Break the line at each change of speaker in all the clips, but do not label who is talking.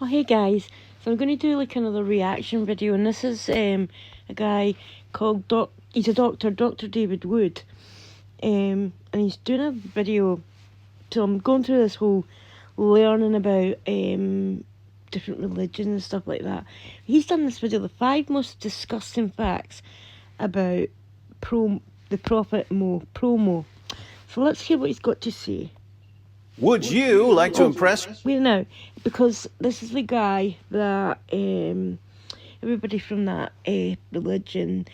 Oh, hey guys. So I'm going to do like another reaction video, and this is a guy called he's a doctor, Dr. David Wood, and he's doing a video. So I'm going through this whole learning about different religions and stuff like that. He's done this video, the 5 most disgusting facts about the Prophet Promo. So let's hear what he's got to say.
Would you like to impress?
Wait now, because this is the guy that everybody from that religion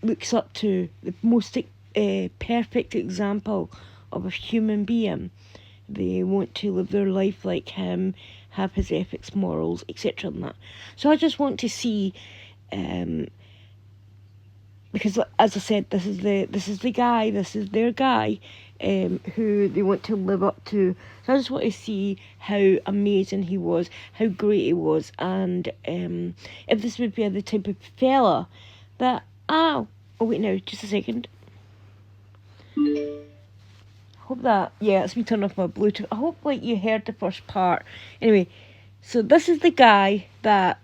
looks up to, the most perfect example of a human being. They want to live their life like him, have his ethics, morals, etc. and that. So I just want to see, because as I said, this is their guy, who they want to live up to. So I just want to see how amazing he was, how great he was, and if this would be the type of fella that oh wait, no, just a second. Hope that, yeah, it's me turning off my Bluetooth. I hope like you heard the first part. Anyway, so this is the guy that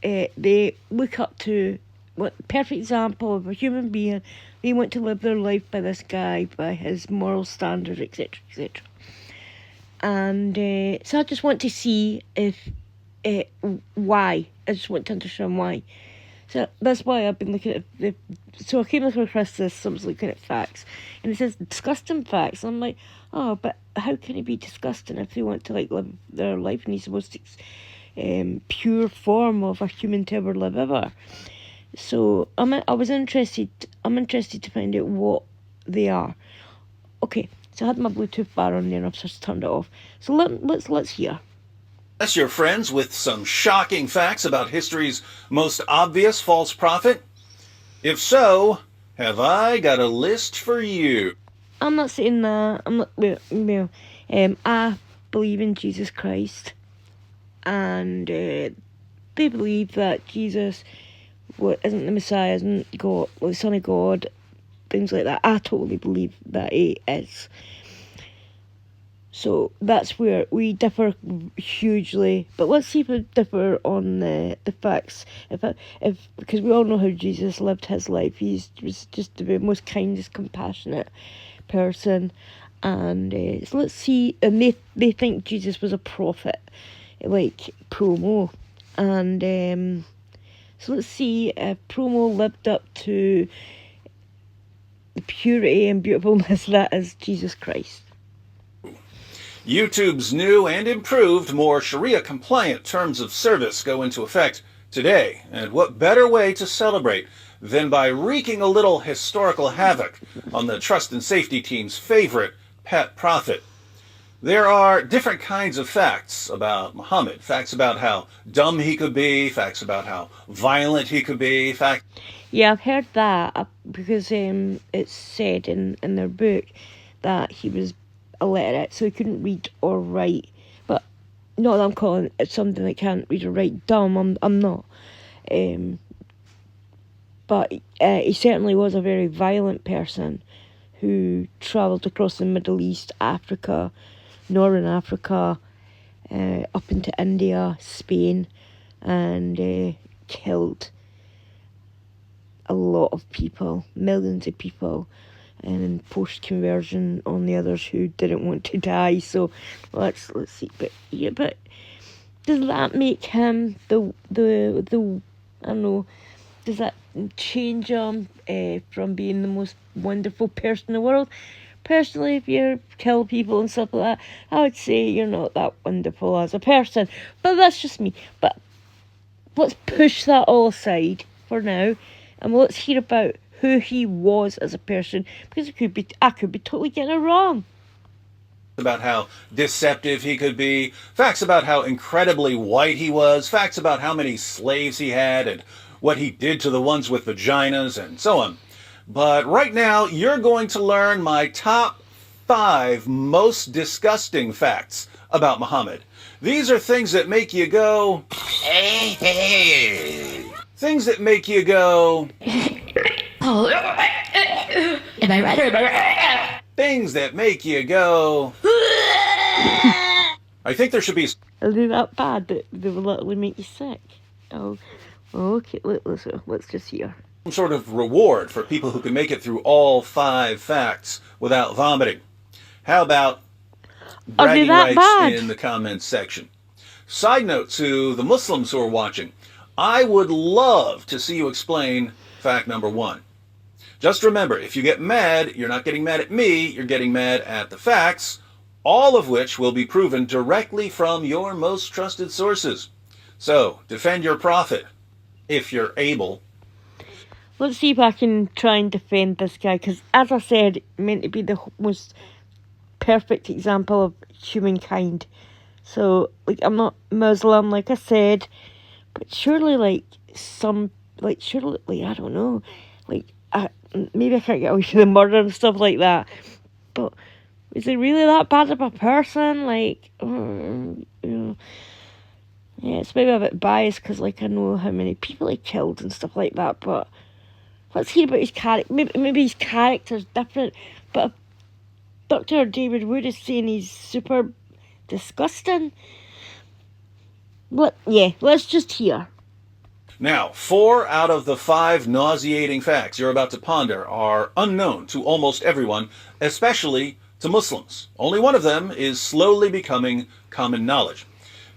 they look up to. What perfect example of a human being. They want to live their life by this guy, by his moral standards, etc., etc. And so I just want to see if why. I just want to understand why. So that's why I've been looking at so I came across this. So I was looking at facts, and it says disgusting facts. And I'm like, oh, but how can it be disgusting if they want to like live their life in the most pure form of a human to ever live ever? So I'm interested to find out what they are. Okay, so I had my Bluetooth bar on there and I've just turned it off. So let's hear.
Bless your friends with some shocking facts about history's most obvious false prophet? If so, have I got a list for you?
I'm not saying that. I'm not. Well, I believe in Jesus Christ, and they believe that Jesus isn't the Messiah, isn't God, the Son of God, things like that. I totally believe that he is. So that's where we differ hugely. But let's see if we differ on the facts. If because we all know how Jesus lived his life. He was just the most kindest, compassionate person. And so let's see. And they think Jesus was a prophet, like Promo, and so let's see if Promo lived up to the purity and beautifulness that is Jesus Christ.
YouTube's new and improved, more Sharia-compliant terms of service go into effect today. And what better way to celebrate than by wreaking a little historical havoc on the trust and safety team's favorite pet prophet? There are different kinds of facts about Muhammad. Facts about how dumb he could be, facts about how violent he could be,
Yeah, I've heard that because it's said in their book that he was illiterate, so he couldn't read or write. But not that I'm calling it something that can't read or write dumb. I'm not. But he certainly was a very violent person who travelled across the Middle East, Africa, Northern Africa, up into India, Spain, and killed a lot of people, millions of people, and post-conversion on the others who didn't want to die. So let's see. But yeah, but does that make him the I don't know? Does that change him from being the most wonderful person in the world? Personally, if you kill people and stuff like that, I would say you're not that wonderful as a person. But that's just me. But let's push that all aside for now, and let's hear about who he was as a person, because I could be totally getting it wrong.
about how deceptive he could be, facts about how incredibly white he was, facts about how many slaves he had and what he did to the ones with vaginas, and so on. But right now, you're going to learn my top 5 most disgusting facts about Muhammad. These are things that make you go, things that make you go,
Oh, am I right or am I right?
things that make you go, I think there should be
Are they that bad that they will literally make you sick? Oh, okay. Let's just hear.
some sort of reward for people who can make it through all 5 facts without vomiting. How about
Are they
bragging
that
rights
bad?
in the comments section? Side note to the Muslims who are watching, I would love to see you explain fact number 1. Just remember, if you get mad, you're not getting mad at me, you're getting mad at the facts, all of which will be proven directly from your most trusted sources. So, defend your prophet, if you're able.
Let's see if I can try and defend this guy, because as I said, meant to be the most perfect example of humankind. So, like, I'm not Muslim, like I said, but surely, surely, I don't know, maybe I can't get away with the murder and stuff like that, but is he really that bad of a person? Yeah, it's maybe a bit biased, because, I know how many people he killed and stuff like that, but let's hear about his character. Maybe his character's different, but if Dr. David Wood is saying he's super disgusting, let's just hear.
Now, 4 out of the 5 nauseating facts you're about to ponder are unknown to almost everyone, especially to Muslims. Only one of them is slowly becoming common knowledge.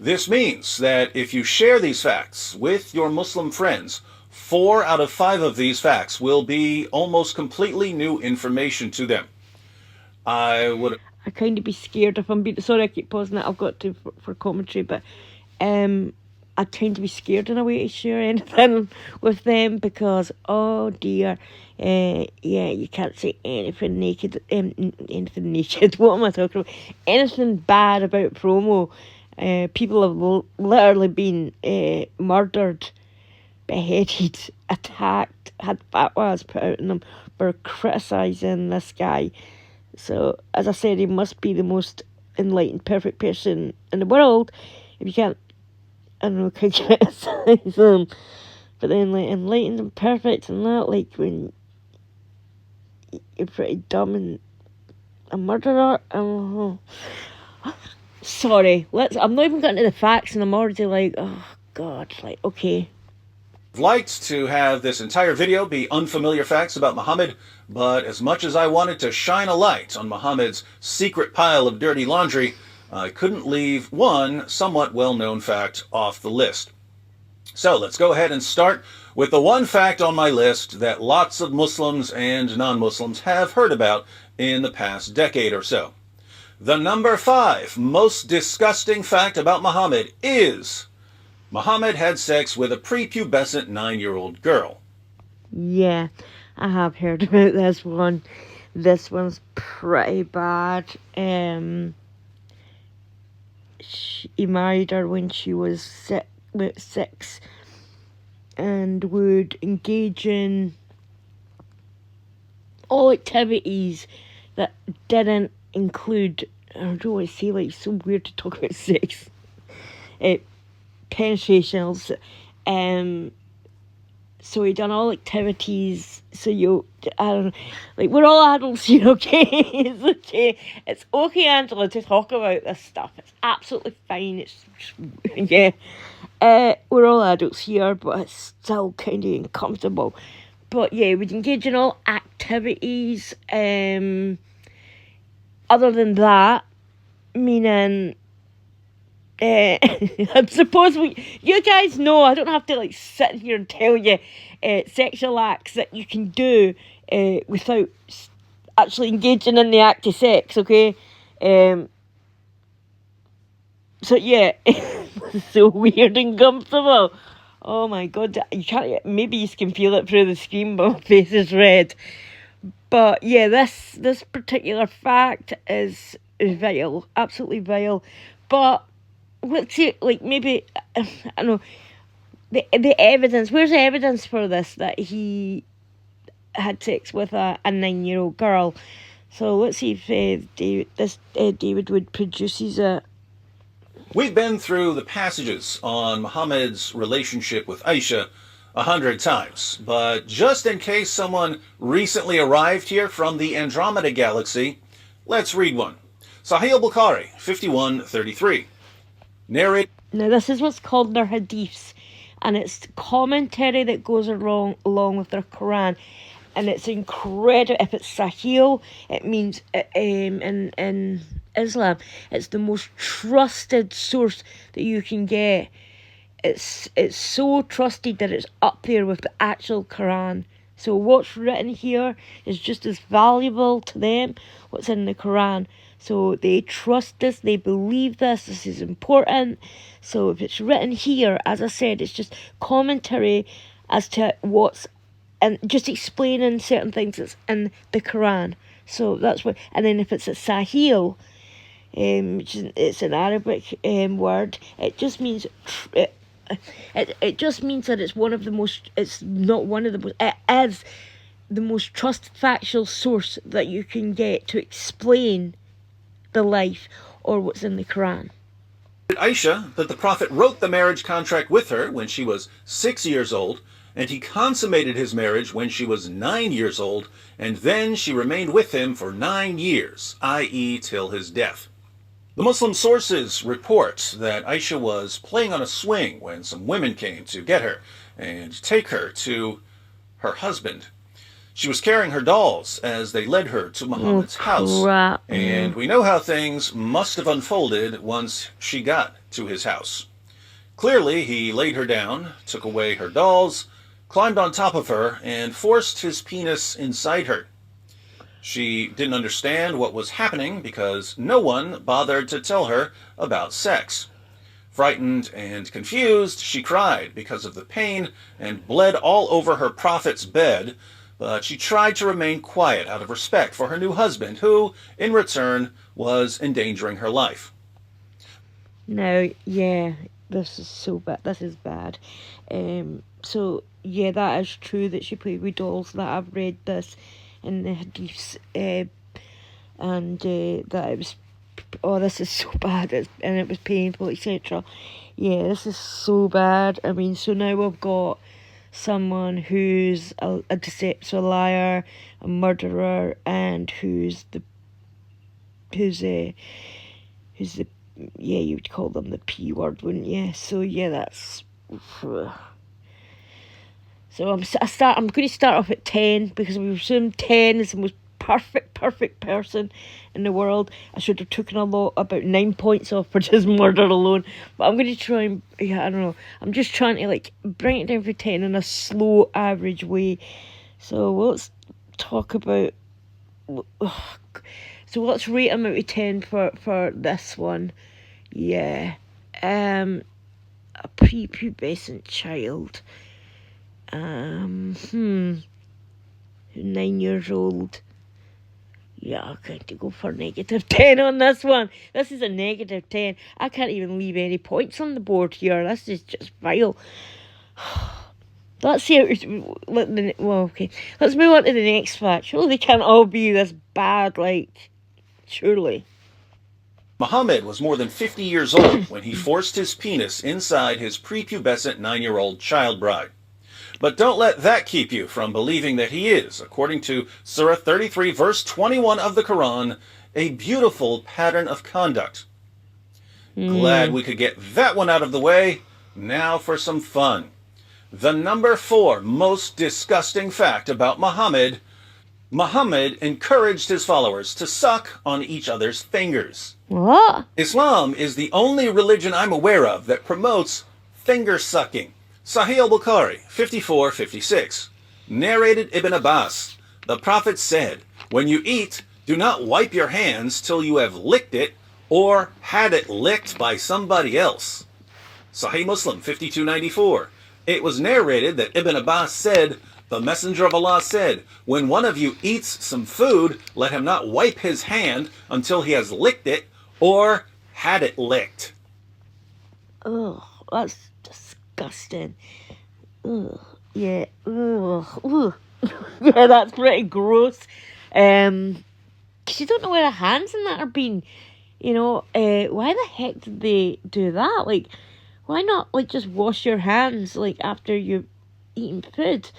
This means that if you share these facts with your Muslim friends, 4 out of 5 of these facts will be almost completely new information to them. I
kind of be scared if I'm being... Sorry, I keep pausing it. I've got to for commentary, but I tend to be scared in a way to share anything with them, because, oh dear, you can't say anything naked, anything naked, what am I talking about? Anything bad about promo. People have literally been murdered, beheaded, attacked, had fatwas put out on them for criticising this guy. So, as I said, he must be the most enlightened, perfect person in the world. If you can't, I don't know, criticise him, but then enlightened and perfect and that, when you're pretty dumb and a murderer. Sorry, I'm not even getting to the facts, and I'm already oh god, okay.
I'd liked to have this entire video be unfamiliar facts about Muhammad, but as much as I wanted to shine a light on Muhammad's secret pile of dirty laundry, I couldn't leave one somewhat well-known fact off the list. So let's go ahead and start with the one fact on my list that lots of Muslims and non-Muslims have heard about in the past decade or so. The number 5 most disgusting fact about Muhammad is Muhammad had sex with a prepubescent 9-year-old girl.
Yeah, I have heard about this one. This one's pretty bad. He married her when she was 6 and would engage in all activities that didn't include, I don't know what to say, it's so weird to talk about sex. Penetrations. So he done all activities, so I don't know, we're all adults here, okay? It's okay. It's okay, Angela, to talk about this stuff. It's absolutely fine. It's just, yeah. We're all adults here, but it's still kind of uncomfortable. But yeah, we'd engage in all activities, other than that, meaning... I suppose you guys know, I don't have to sit here and tell you sexual acts that you can do without actually engaging in the act of sex, okay? So yeah, it's so weird and comfortable. Oh my god, you can't. Maybe you can feel it through the screen, but my face is red. But yeah, this particular fact is vile, absolutely vile. But let's see, maybe, I don't know, the evidence, where's the evidence for this, that he had sex with a 9-year-old girl? So let's see if David Wood produces it.
We've been through the passages on Muhammad's relationship with Aisha 100 times, but just in case someone recently arrived here from the Andromeda Galaxy, let's read one. Sahih al-Bukhari, 5133. narrated
Now, this is what's called their hadiths, and it's commentary that goes along with their Quran, and it's incredible. If it's Sahih, it means in Islam, it's the most trusted source that you can get. It's so trusted that it's up there with the actual Quran. So what's written here is just as valuable to them what's in the Quran. So they trust this, they believe this is important. So if it's written here, as I said, it's just commentary as to what's, and just explaining certain things that's in the Quran. So that's what, and then if it's a Sahih, which is, it's an Arabic word, it just means it just means that it's one of the most, it's not one of the most, it is the most trusted factual source that you can get to explain the life or what's in the Quran.
Aisha that the Prophet wrote the marriage contract with her when she was 6 years old, and he consummated his marriage when she was 9 years old, and then she remained with him for 9 years, i.e. till his death. The Muslim sources report that Aisha was playing on a swing when some women came to get her and take her to her husband. She was carrying her dolls as they led her to Muhammad's house, and we know how things must have unfolded once she got to his house. Clearly, he laid her down, took away her dolls, climbed on top of her, and forced his penis inside her. She didn't understand what was happening because no one bothered to tell her about sex. Frightened and confused, she cried because of the pain and bled all over her prophet's bed, but she tried to remain quiet out of respect for her new husband, who, in return, was endangering her life.
Now, yeah, this is so bad. This is bad. So, yeah, that is true that she played with dolls, that I've read this in the hadiths, and that it was, oh, this is so bad, and it was painful, etc. Yeah, this is so bad. I mean, so now we've got someone who's a deceptive, a liar, a murderer, and who's the yeah, you would call them the P word, wouldn't you? So yeah, that's. So I'm going to start off at 10 because we assume 10 is the most perfect person in the world. I should have taken about 9 points off for just murder alone, but I'm going to try and, yeah, I don't know. I'm just trying to like bring it down for 10 in a slow average way. So let's talk about. So let's rate him out of 10 for this one. Yeah, a prepubescent child. 9 years old. Yeah, I'm going to go for -10 on this one. This is a -10. I can't even leave any points on the board here. This is just vile. Let's see. Okay. Let's move on to the next fact. Surely they can't all be this bad, like, surely.
Muhammad was more than 50 years old when he forced his penis inside his prepubescent 9-year-old child bride. But don't let that keep you from believing that he is, according to Surah 33, verse 21 of the Quran, a beautiful pattern of conduct. Glad we could get that one out of the way. Now for some fun. The number 4 most disgusting fact about Muhammad: Muhammad encouraged his followers to suck on each other's fingers.
What?
Islam is the only religion I'm aware of that promotes finger sucking. Sahih al-Bukhari 54:56. Narrated Ibn Abbas, the Prophet said, "When you eat, do not wipe your hands till you have licked it or had it licked by somebody else." Sahih Muslim 52:94. It was narrated that Ibn Abbas said, "The Messenger of Allah said, when one of you eats some food, let him not wipe his hand until he has licked it or had it licked."
Ugh, that's disgusting. Ugh, yeah. Ugh. Yeah, that's pretty gross. Because you don't know where the hands in that are being. You know, why the heck did they do that? Like, why not, like, just wash your hands, like, after you've eaten food?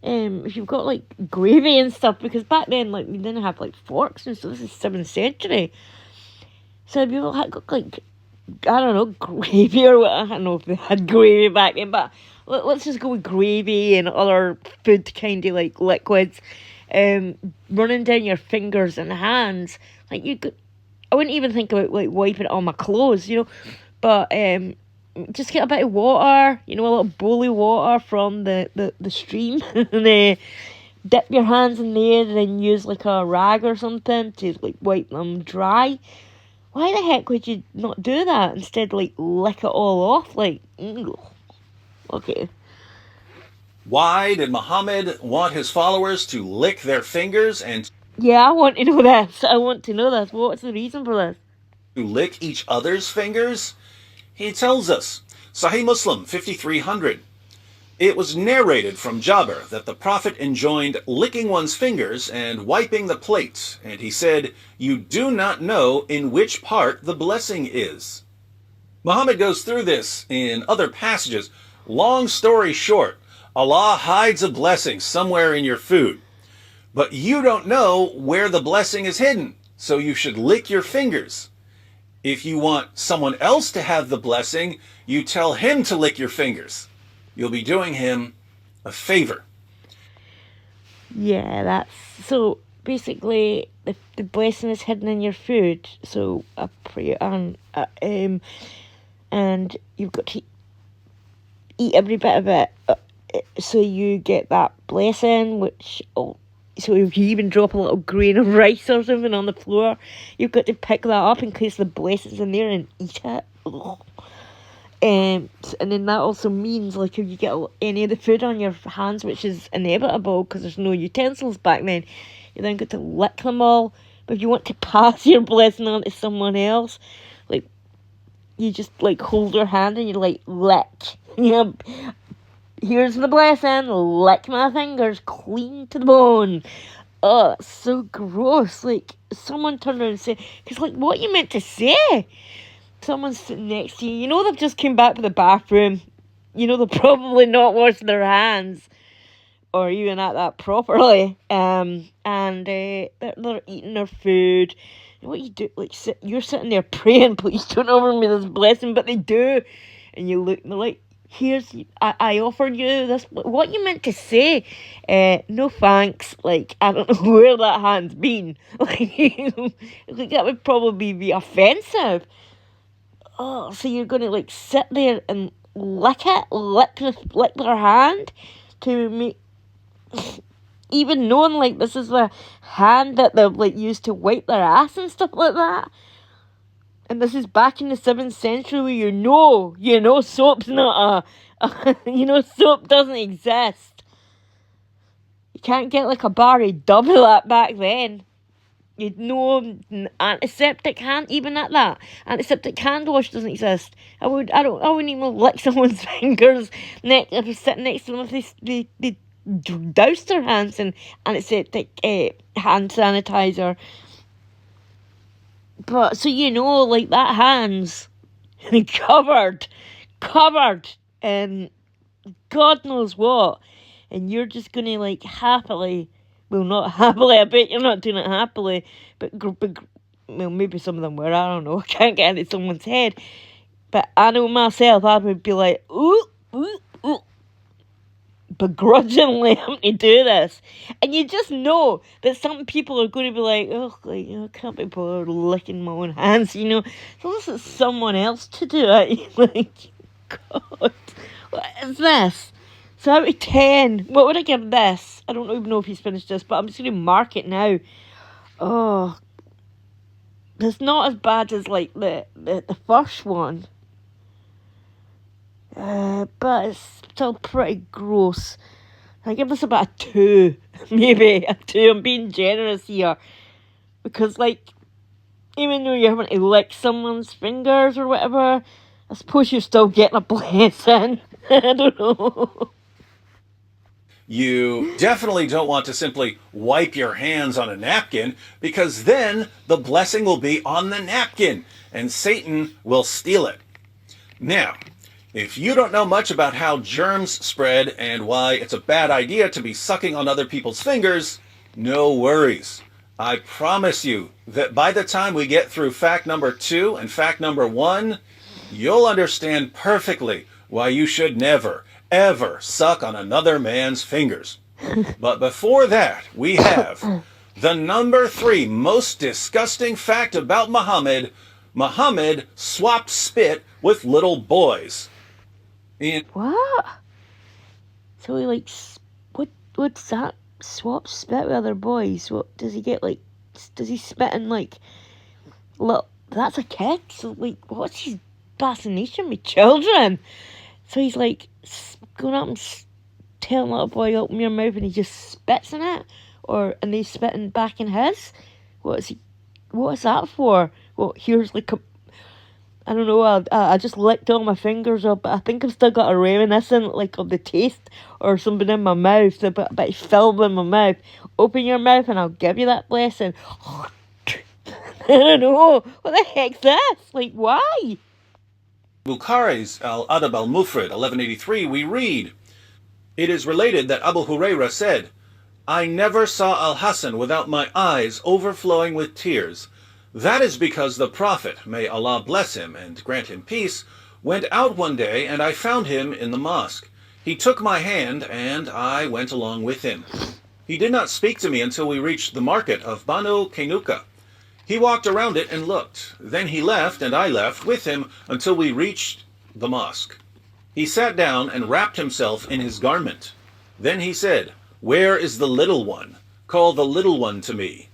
If you've got, like, gravy and stuff, because back then, like, we didn't have, like, forks and stuff. This is 7th century. So people had got, like, I don't know, gravy or what. I don't know if they had gravy back then, but let's just go with gravy and other food kind of like liquids, running down your fingers and hands. Like you could, I wouldn't even think about like wiping it on my clothes, but just get a bit of water, a little bowl of water from the stream, and dip your hands in there, and then use like a rag or something to like wipe them dry. Why the heck would you not do that? Instead, like, lick it all off? Like, okay.
Why did Muhammad want his followers to lick their fingers and
Yeah, I want to know this. I want to know this. What's the reason for this?
to lick each other's fingers? He tells us, Sahih Muslim 5300. It was narrated from Jabir that the Prophet enjoined licking one's fingers and wiping the plate, and he said, "You do not know in which part the blessing is." Muhammad goes through this in other passages. Long story short, Allah hides a blessing somewhere in your food, but you don't know where the blessing is hidden, so you should lick your fingers. If you want someone else to have the blessing, you tell him to lick your fingers. You'll be doing him a favor.
Yeah, that's... So, basically, the blessing is hidden in your food. So, a prayer... And you've got to eat every bit of it. So you get that blessing, which... So if you even drop a little grain of rice or something on the floor, you've got to pick that up in case the blessing's in there and eat it. And then that also means, like, if you get any of the food on your hands, which is inevitable because there's no utensils back then, you then got to lick them all. But if you want to pass your blessing on to someone else, like, you just, like, hold their hand and you, like, lick. Here's the blessing, lick my fingers clean to the bone. Oh, it's so gross. Like, someone turned around and said, because, like, what you meant to say? Someone's sitting next to you. They've just come back to the bathroom. They're probably not washing their hands or even at that properly. And they're eating their food. And what you do, like, you're sitting there praying, please don't offer me this blessing, but they do. And you look, and they're like, I offered you this. What you meant to say? No thanks. Like, I don't know where that hand's been. Like that would probably be offensive. Oh, so you're going to, like, sit there and lick their hand to make, even knowing, like, this is the hand that they've, like, used to wipe their ass and stuff like that. And this is back in the 7th century where soap's not soap doesn't exist. You can't get, like, a bar of double that back then. You'd know antiseptic hand, even at that. Antiseptic hand wash doesn't exist. I wouldn't even lick someone's fingers if I was sitting next to them if they doused their hands in antiseptic hand sanitizer. But, so like, that hand's covered in God knows what. And you're just going to, like, happily... Well, not happily, I bet you're not doing it happily, but well, maybe some of them were, I don't know, I can't get into someone's head. But I know myself, I would be like, ooh, begrudgingly having to do this. And you just know that some people are going to be like, oh, like, I can't be bothered licking my own hands, So this is someone else to do it. Like, God, what is this? So out of 10, what would I give this? I don't even know if he's finished this, but I'm just going to mark it now. Oh, it's not as bad as, like, the first one. But it's still pretty gross. I give this about a 2. Maybe a 2. I'm being generous here. Because, like, even though you're having to lick someone's fingers or whatever, I suppose you're still getting a blessing. I don't know.
You definitely don't want to simply wipe your hands on a napkin, because then the blessing will be on the napkin and Satan will steal it. Now, if you don't know much about how germs spread and why it's a bad idea to be sucking on other people's fingers, no worries. I promise you that by the time we get through fact number 2 and fact number 1, you'll understand perfectly why you should never, ever suck on another man's fingers. But before that, we have the number 3 most disgusting fact about Muhammad. Muhammad swapped spit with little boys.
What? So he like, what's that? Swap spit with other boys? What does he get like? Does he spit in like? Look, that's a kid. So like, what's his fascination with children? So he's like going up and telling a little boy, open your mouth, and he just spits in it, and he's spitting back in his. What is that for? Well, here's like I don't know, I just licked all my fingers up, but I think I've still got a reminiscent, like, of the taste or something in my mouth, a bit of film in my mouth. Open your mouth and I'll give you that blessing. I don't know, what the heck's this? Like, why?
Bukhari's Al-Adab al-Mufrad, 1183, we read, "It is related that Abu Hurairah said, I never saw Al-Hasan without my eyes overflowing with tears. That is because the Prophet, may Allah bless him and grant him peace, went out one day and I found him in the mosque. He took my hand and I went along with him. He did not speak to me until we reached the market of Banu Kainuka. He walked around it and looked. Then he left and I left with him until we reached the mosque. He sat down and wrapped himself in his garment. Then he said, 'Where is the little one? Call the little one to me.'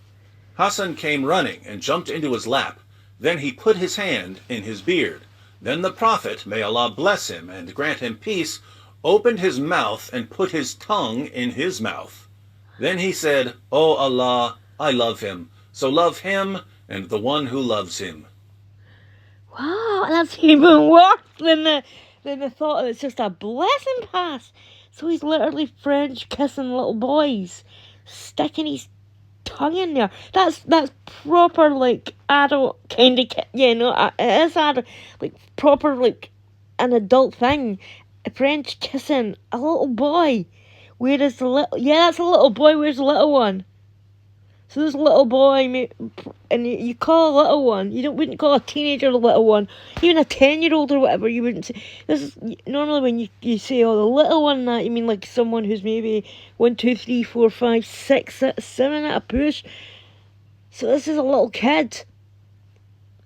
Hassan came running and jumped into his lap. Then he put his hand in his beard. Then the Prophet, may Allah bless him and grant him peace, opened his mouth and put his tongue in his mouth. Then he said, 'O Allah, I love him. So love him and the one who loves him.'"
Wow, that's even worse than the thought that it's just a blessing pass. So he's literally French kissing little boys, sticking his tongue in there. That's proper like adult kind of it is adult, like proper like an adult thing. A French kissing a little boy. Where is the little? Yeah, that's a little boy. Where's the little one? So this little boy, and you call a little one, wouldn't call a teenager a little one, even a 10-year-old or whatever. You wouldn't say. This is normally when you say, "Oh, the little one," that you mean like someone who's maybe 1, 2, 3, 4, 5, 6, 7 at a push. So this is a little kid,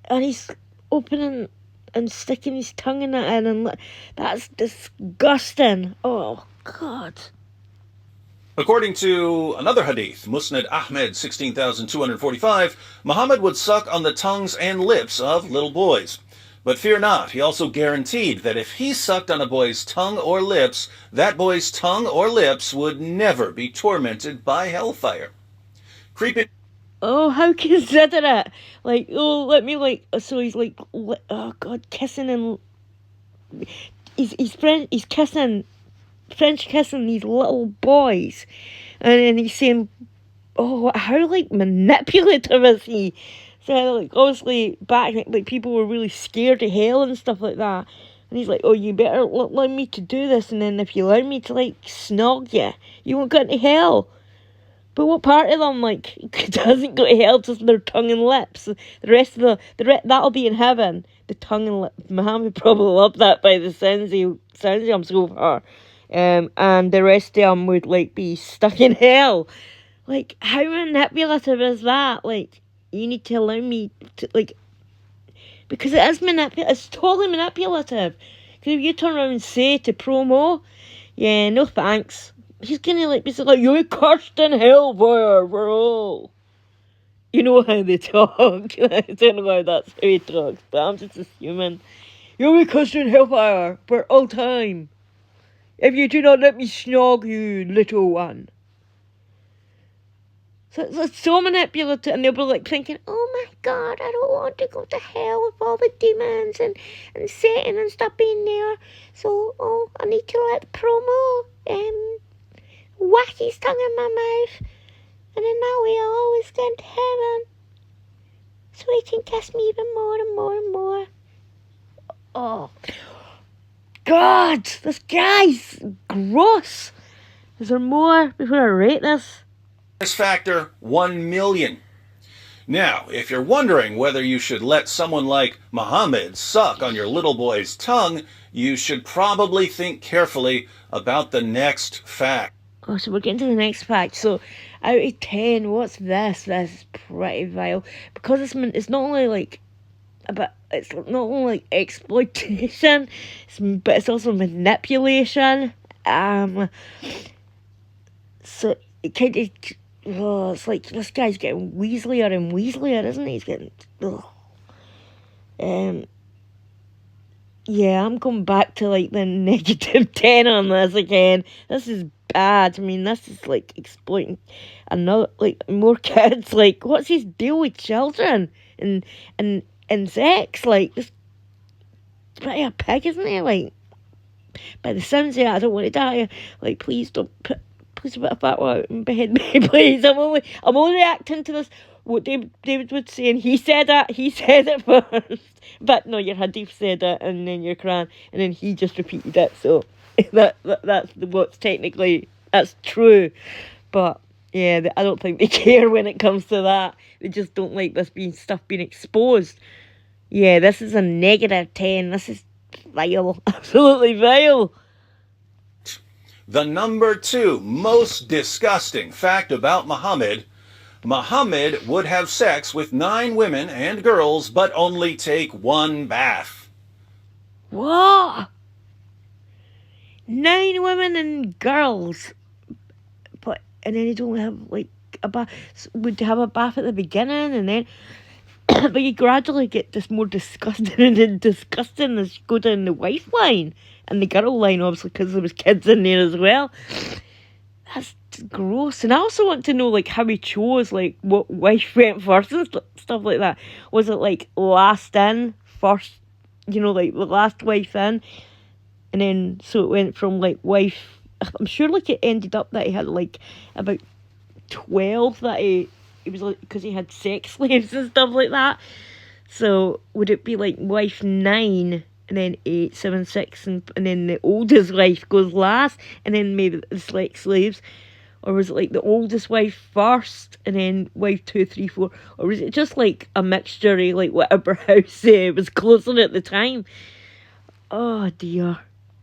and he's opening and sticking his tongue in it, and that's disgusting. Oh God.
According to another hadith, Musnad Ahmed 16,245, Muhammad would suck on the tongues and lips of little boys. But fear not, he also guaranteed that if he sucked on a boy's tongue or lips, that boy's tongue or lips would never be tormented by hellfire. Creeping.
Oh, how considerate! Like, oh, let me so he's like, oh God, kissing and he's kissing. French kissing these little boys, and he's saying, "Oh, how like manipulative is he?" So like obviously back like people were really scared of hell and stuff like that, and he's like, "Oh, you better allow me to do this, and then if you allow me to like snog you, you won't go into hell." But what part of them like doesn't go to hell? Just their tongue and lips. The rest of that'll be in heaven. The tongue and lips. Muhammad probably loved that by the sounds of them so far. And the rest of them would like be stuck in hell. Like, how manipulative is that? Like, you need to allow me to like, because it is it's totally manipulative. Because if you turn around and say to Promo, "Yeah, no thanks," he's gonna like basically like, "You're cursed in hellfire for all." You know how they talk. I don't know how that's how he talks, but I'm just assuming. "You'll be cursed in hellfire for all time if you do not let me snog you, little one." So it's so manipulative, and they'll be like thinking, "Oh my God, I don't want to go to hell with all the demons and Satan and stuff being there. So, I need to let Promo whack his tongue in my mouth, and in that way I'll always get to heaven. So he can kiss me even more and more and more." Oh. God, this guy's gross. Is there more before I rate this?
factor 1 million. Now, if you're wondering whether you should let someone like Muhammad suck on your little boy's tongue, you should probably think carefully about the next fact.
Oh, so we're getting to the next fact. So, out of 10, what's this? This is pretty vile. Because it's not only like it's not only like exploitation, but it's also manipulation. So it kind of, it's like this guy's getting Weasleyer and Weasleyer, isn't he? He's getting, yeah, I'm going back to like the negative 10 on this again. This is bad. I mean, this is like exploiting another, like more kids. Like, what's his deal with children and sex? Like, this pretty a pig, isn't he? Like, by the sounds of it, I don't want to die. Like, please don't put a bit of that out and behead me, please. I'm only reacting to this. What David would say, and he said it first. But no, your Hadith said it, and then your Quran, and then he just repeated it. So that's what's technically that's true. But yeah, I don't think they care when it comes to that. They just don't like this stuff being exposed. Yeah, this is a negative 10. This is vile, absolutely vile.
The number 2 most disgusting fact about Muhammad: Muhammad would have sex with 9 women and girls, but only take 1 bath.
What? 9 women and girls, and then he'd only have like a bath. Would have a bath at the beginning, and then, but you gradually get this more disgusting and then disgusting as you go down the wife line and the girl line, obviously, because there was kids in there as well. That's gross. And I also want to know like how he chose like what wife went first and stuff like that. Was it like last in first, like the last wife in, and then so it went from like wife, I'm sure like it ended up that he had like about 12 that he was like, because he had sex slaves and stuff like that. So would it be like wife 9 and then 8, 7, 6, and then the oldest wife goes last, and then maybe the sex slaves? Or was it like the oldest wife first, and then wife 2, 3, 4? Or was it just like a mixture of like whatever house was closing at the time? Oh dear.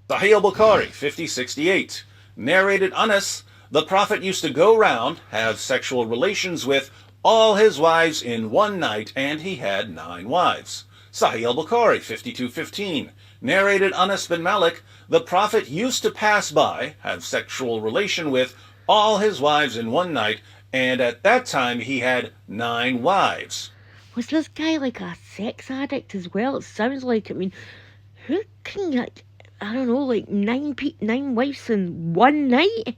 Sahih al-Bukhari 5068. Narrated Anas, the Prophet used to go round, have sexual relations with all his wives in one night, and he had 9 wives. Sahih al-Bukhari 5215. Narrated Anas bin Malik, the Prophet used to pass by, have sexual relation with all his wives in one night, and at that time he had 9 wives.
Was this guy like a sex addict as well? It sounds like, I mean, who can get, I don't know, like 9 wives in one night?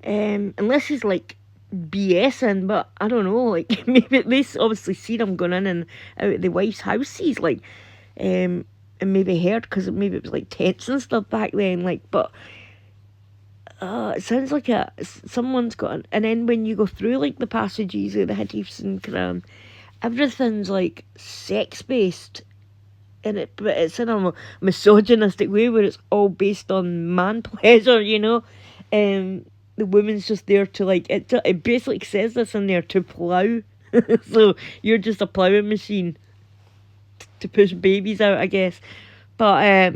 Unless he's like BSing, but I don't know, like maybe they obviously seen him going in and out of the wife's houses, like, and maybe heard, because maybe it was like tents and stuff back then, like, but it sounds like someone's got and then when you go through like the passages of the Hadiths and Quran, everything's like sex based, but it's in a misogynistic way where it's all based on man pleasure, the woman's just there to like, it basically says this in there, to plough. So you're just a ploughing machine to push babies out, I guess. But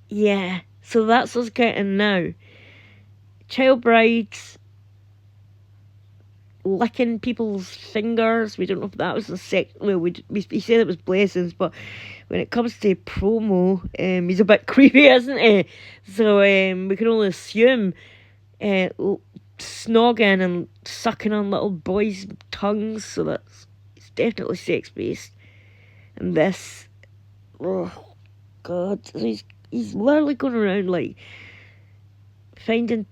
yeah, so that's us getting now. Child brides, licking people's fingers. We don't know if that was a sex. Well, we said it was blessings, but when it comes to promo, he's a bit creepy, isn't he? So we can only assume snogging and sucking on little boys' tongues. So it's definitely sex based. And this, oh God, he's literally going around like finding.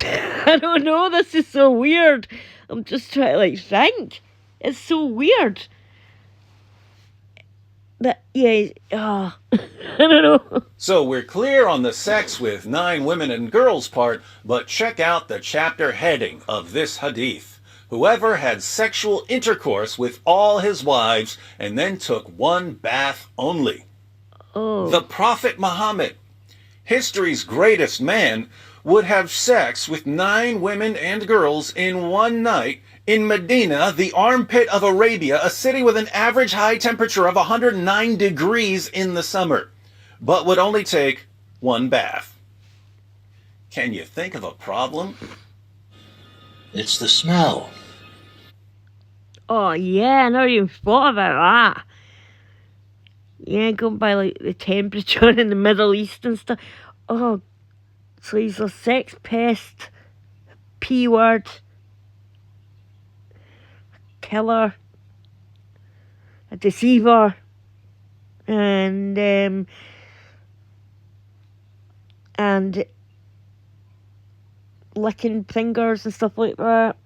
I don't know. This is so weird. I'm just trying to like think. It's so weird. That I don't know.
So we're clear on the sex with 9 women and girls part, but check out the chapter heading of this hadith. Whoever had sexual intercourse with all his wives and then took 1 bath only.
Oh.
The Prophet Muhammad, history's greatest man, would have sex with 9 women and girls in one night in Medina, the armpit of Arabia, a city with an average high temperature of 109 degrees in the summer, but would only take 1 bath. Can you think of a problem?
It's the smell.
Oh, yeah, I never even thought about that. Yeah, going by, like, the temperature in the Middle East and stuff. Oh, so he's a sex pest, P-word, killer, a deceiver, and licking fingers and stuff like that.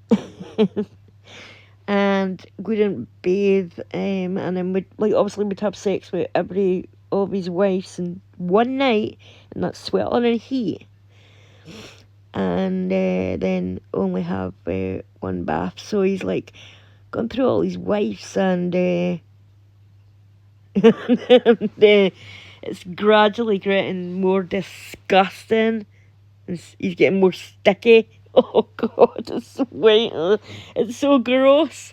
And wouldn't bathe, and then would, like, obviously would have sex with all of his wives in one night, and that's sweating and heat, and then only have 1 bath. So he's like gone through all his wives, and it's gradually getting more disgusting, and he's getting more sticky. Oh God, it's so gross.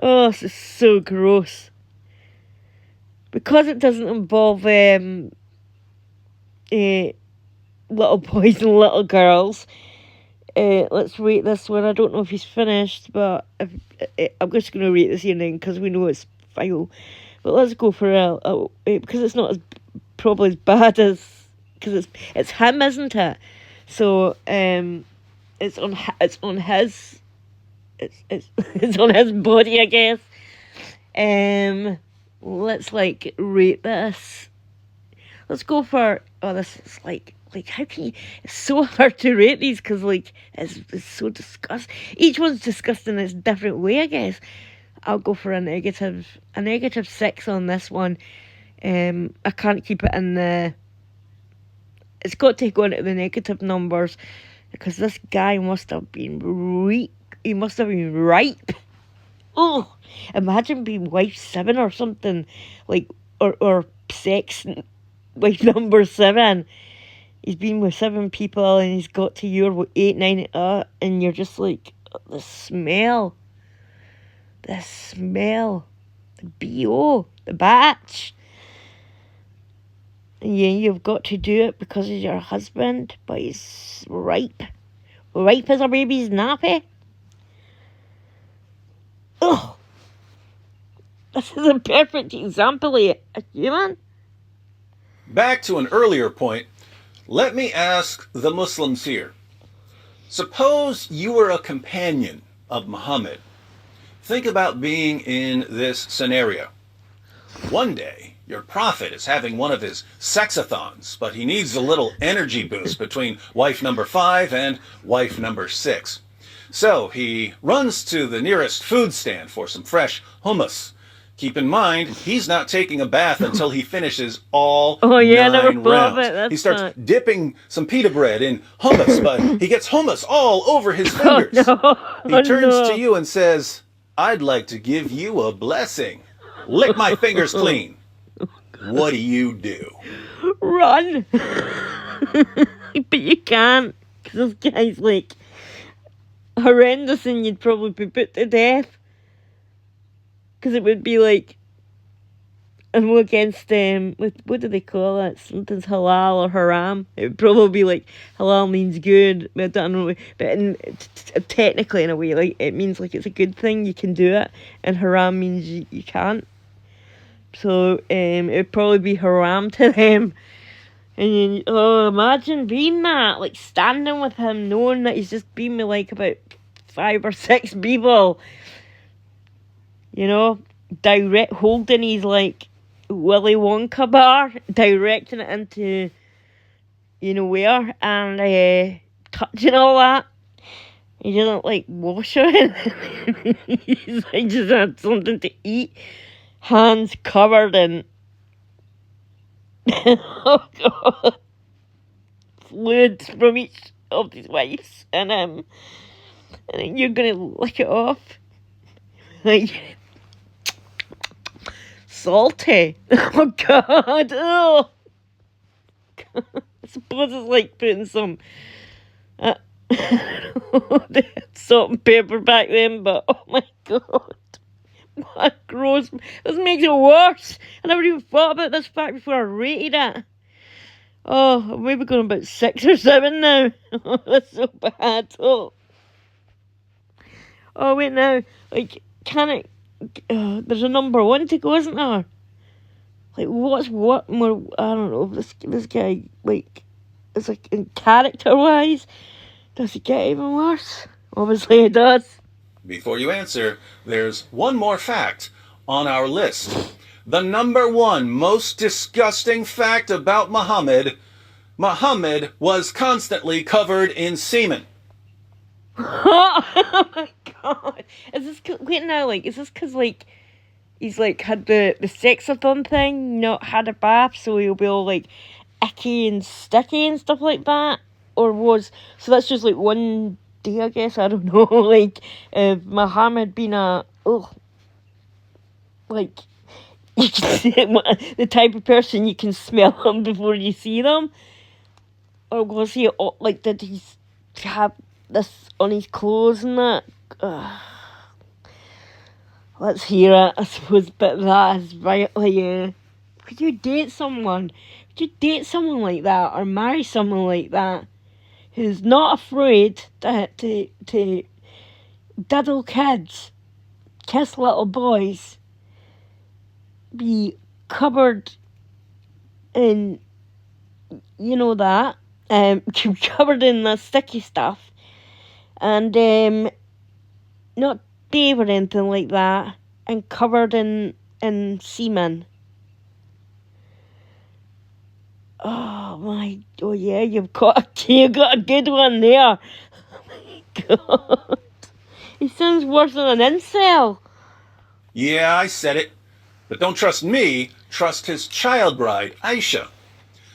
Oh, this is so gross. Because it doesn't involve little boys and little girls. Let's rate this one. I don't know if he's finished, but I'm just going to rate this evening because we know it's vile. But let's go for because it's not probably as bad as, because it's him, isn't it? So it's on his body, I guess. Let's like rate this. Let's go for, this is like how can you, it's so hard to rate these because like it's so disgusting. Each one's disgusting in its different way, I guess. I'll go for a negative 6 on this one. I can't keep it in the, it's got to go into the negative numbers because this guy must have been ripe. Oh, imagine being wife 7 or something, like, or sex wife number 7. He's been with 7 people and he's got to your 8, 9, and you're just like, the smell, the BO, the batch. And yeah, you've got to do it because he's your husband, but he's ripe as a baby's nappy. Ugh. This is a perfect example of a human.
Back to an earlier point, let me ask the Muslims here. Suppose you were a companion of Muhammad. Think about being in this scenario. One day, your prophet is having one of his sexathons, but he needs a little energy boost between wife number 5 and wife number 6. So he runs to the nearest food stand for some fresh hummus. Keep in mind, he's not taking a bath until he finishes all 9 rounds. He starts dipping some pita bread in hummus, but he gets hummus all over his fingers. He turns to you and says, "I'd like to give you a blessing. Lick my fingers clean." What do?
Run. But you can't, because this guy's like horrendous and you'd probably be put to death. Because it would be like, I'm against what do they call it? Something's halal or haram. It would probably be like, halal means good, but I don't know. But technically, in a way, like it means like it's a good thing, you can do it, and haram means you can't. So it would probably be haram to them. And imagine being that, like standing with him, knowing that he's just been with like about 5 or 6 people. You know, holding his like Willy Wonka bar, directing it into, where, and touching all that. He doesn't like wash it. He's like just had something to eat, hands covered in oh God, fluids from each of his wives, and then you're gonna lick it off, like. Salty. Oh God. Oh. suppose it's like putting some they had salt and pepper back then, but oh my god. What gross. This makes it worse. I never even thought about this fact before I rated it. Oh, I'm maybe going about 6 or 7 now. That's so bad. Oh, wait now. Like, can it... there's a number 1 to go, isn't there? Like, what more... I don't know. This guy, like... It's like, in character-wise, does it get even worse? Obviously it does.
Before you answer, there's one more fact on our list. The number 1 most disgusting fact about Muhammad: Muhammad was constantly covered in semen.
Oh my god. Is this... Wait now, like, is this because, like, he's, like, had the sexathon thing, not had a bath, so he'll be all, like, icky and sticky and stuff like that? Or was... So that's just, like, one day, I guess, I don't know, like, Muhammad being a... like... the type of person you can smell them before you see them? Or was he, like, did he have this on his clothes and that? Let's hear it, I suppose, but that is right, like, could you date someone? Could you date someone like that, or marry someone like that, who's not afraid to diddle kids, kiss little boys, be covered in, you know that, covered in the sticky stuff, and not bathe or anything like that, and covered in semen. Oh yeah, you've got a good one there. Oh my god, he sounds worse than an incel.
Yeah, I said it. But don't trust me, trust his child bride, Aisha.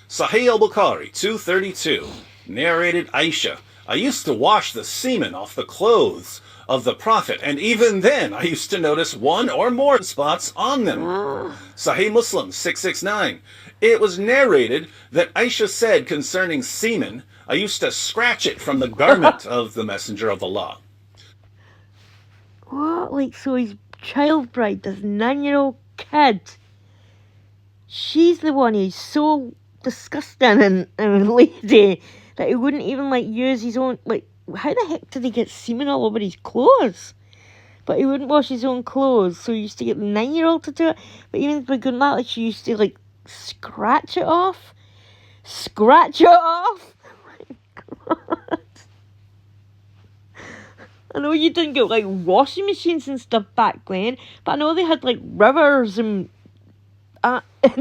Sahih al-Bukhari, 232, narrated Aisha: I used to wash the semen off the clothes of the Prophet, and even then I used to notice 1 or more spots on them. Sahih Muslim, 669. It was narrated that Aisha said concerning semen, I used to scratch it from the garment of the Messenger of Allah.
What? Like, so his child bride, this 9-year-old kid, she's the one who's so disgusting and lazy that he wouldn't even, like, use his own, like, how the heck did he get semen all over his clothes? But he wouldn't wash his own clothes, so he used to get the 9-year-old to do it. But even by doing that, like, she used to, like, scratch it off. Scratch it off? Oh my god. I know you didn't get, like, washing machines and stuff back then, but I know they had, like, rivers and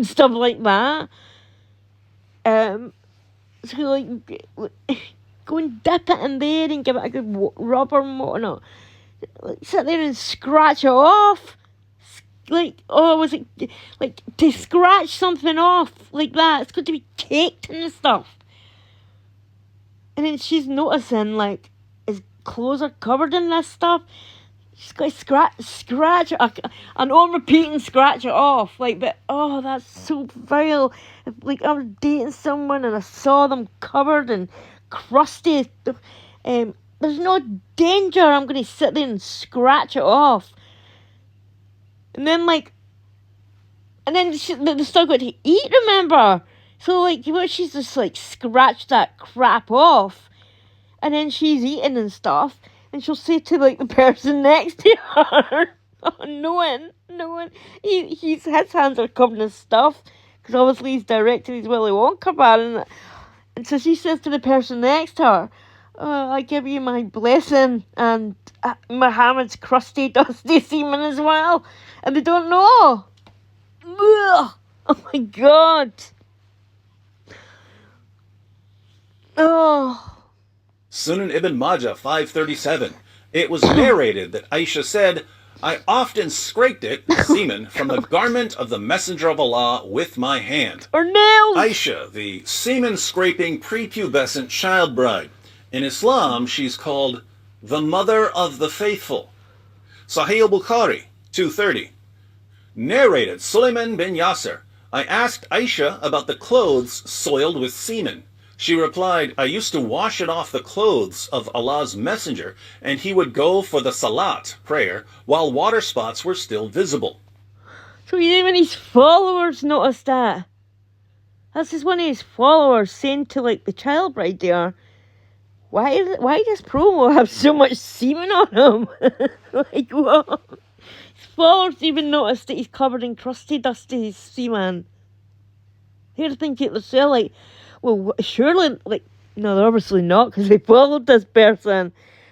stuff like that. So, like, go and dip it in there and give it a good rub or whatnot. Like, sit there and scratch it off. Like, was it, like, to scratch something off like that, it's got to be caked and stuff. And then she's noticing, like, his clothes are covered in this stuff. She's got to scratch it. I know I'm repeating scratch it off, like, but, that's so vile. Like, I was dating someone and I saw them covered and crusty. There's no danger I'm going to sit there and scratch it off. And then, like, they're still got to eat, remember? So, like, she's just, like, scratched that crap off. And then she's eating and stuff. And she'll say to, like, the person next to her, no one. His hands are covered in stuff. Because obviously he's directing his Willy Wonka bar. And so she says to the person next to her, I give you my blessing and Muhammad's crusty, dusty semen as well. And they don't know. Ugh. Oh my god. Oh.
Sunan Ibn Majah, 537. It was narrated that Aisha said, I often scraped it, semen, from the garment of the Messenger of Allah with my hand.
Or nails.
Aisha, the semen-scraping prepubescent child bride. In Islam, she's called the Mother of the Faithful. Sahih al-Bukhari, 230. Narrated Sulaiman bin Yasser, I asked Aisha about the clothes soiled with semen. She replied, I used to wash it off the clothes of Allah's messenger, and he would go for the salat, prayer, while water spots were still visible.
So even his followers noticed that. This is one of his followers saying to like the child bride there, why does Promo have so much semen on him? Like what? His followers even noticed that he's covered in crusty, dusty semen. They're thinking to themselves like, well, surely, like, no, they're obviously not because they followed this person.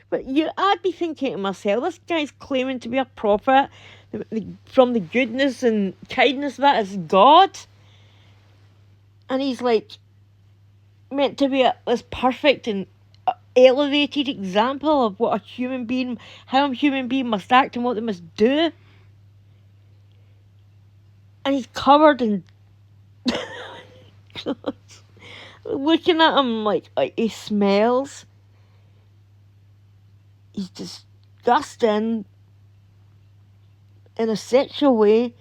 But I'd be thinking to myself, this guy's claiming to be a prophet from the goodness and kindness that is God. And he's like meant to be this perfect and elevated example of what how a human being must act and what they must do. And he's covered in looking at him like he smells. He's disgusting in a sexual way,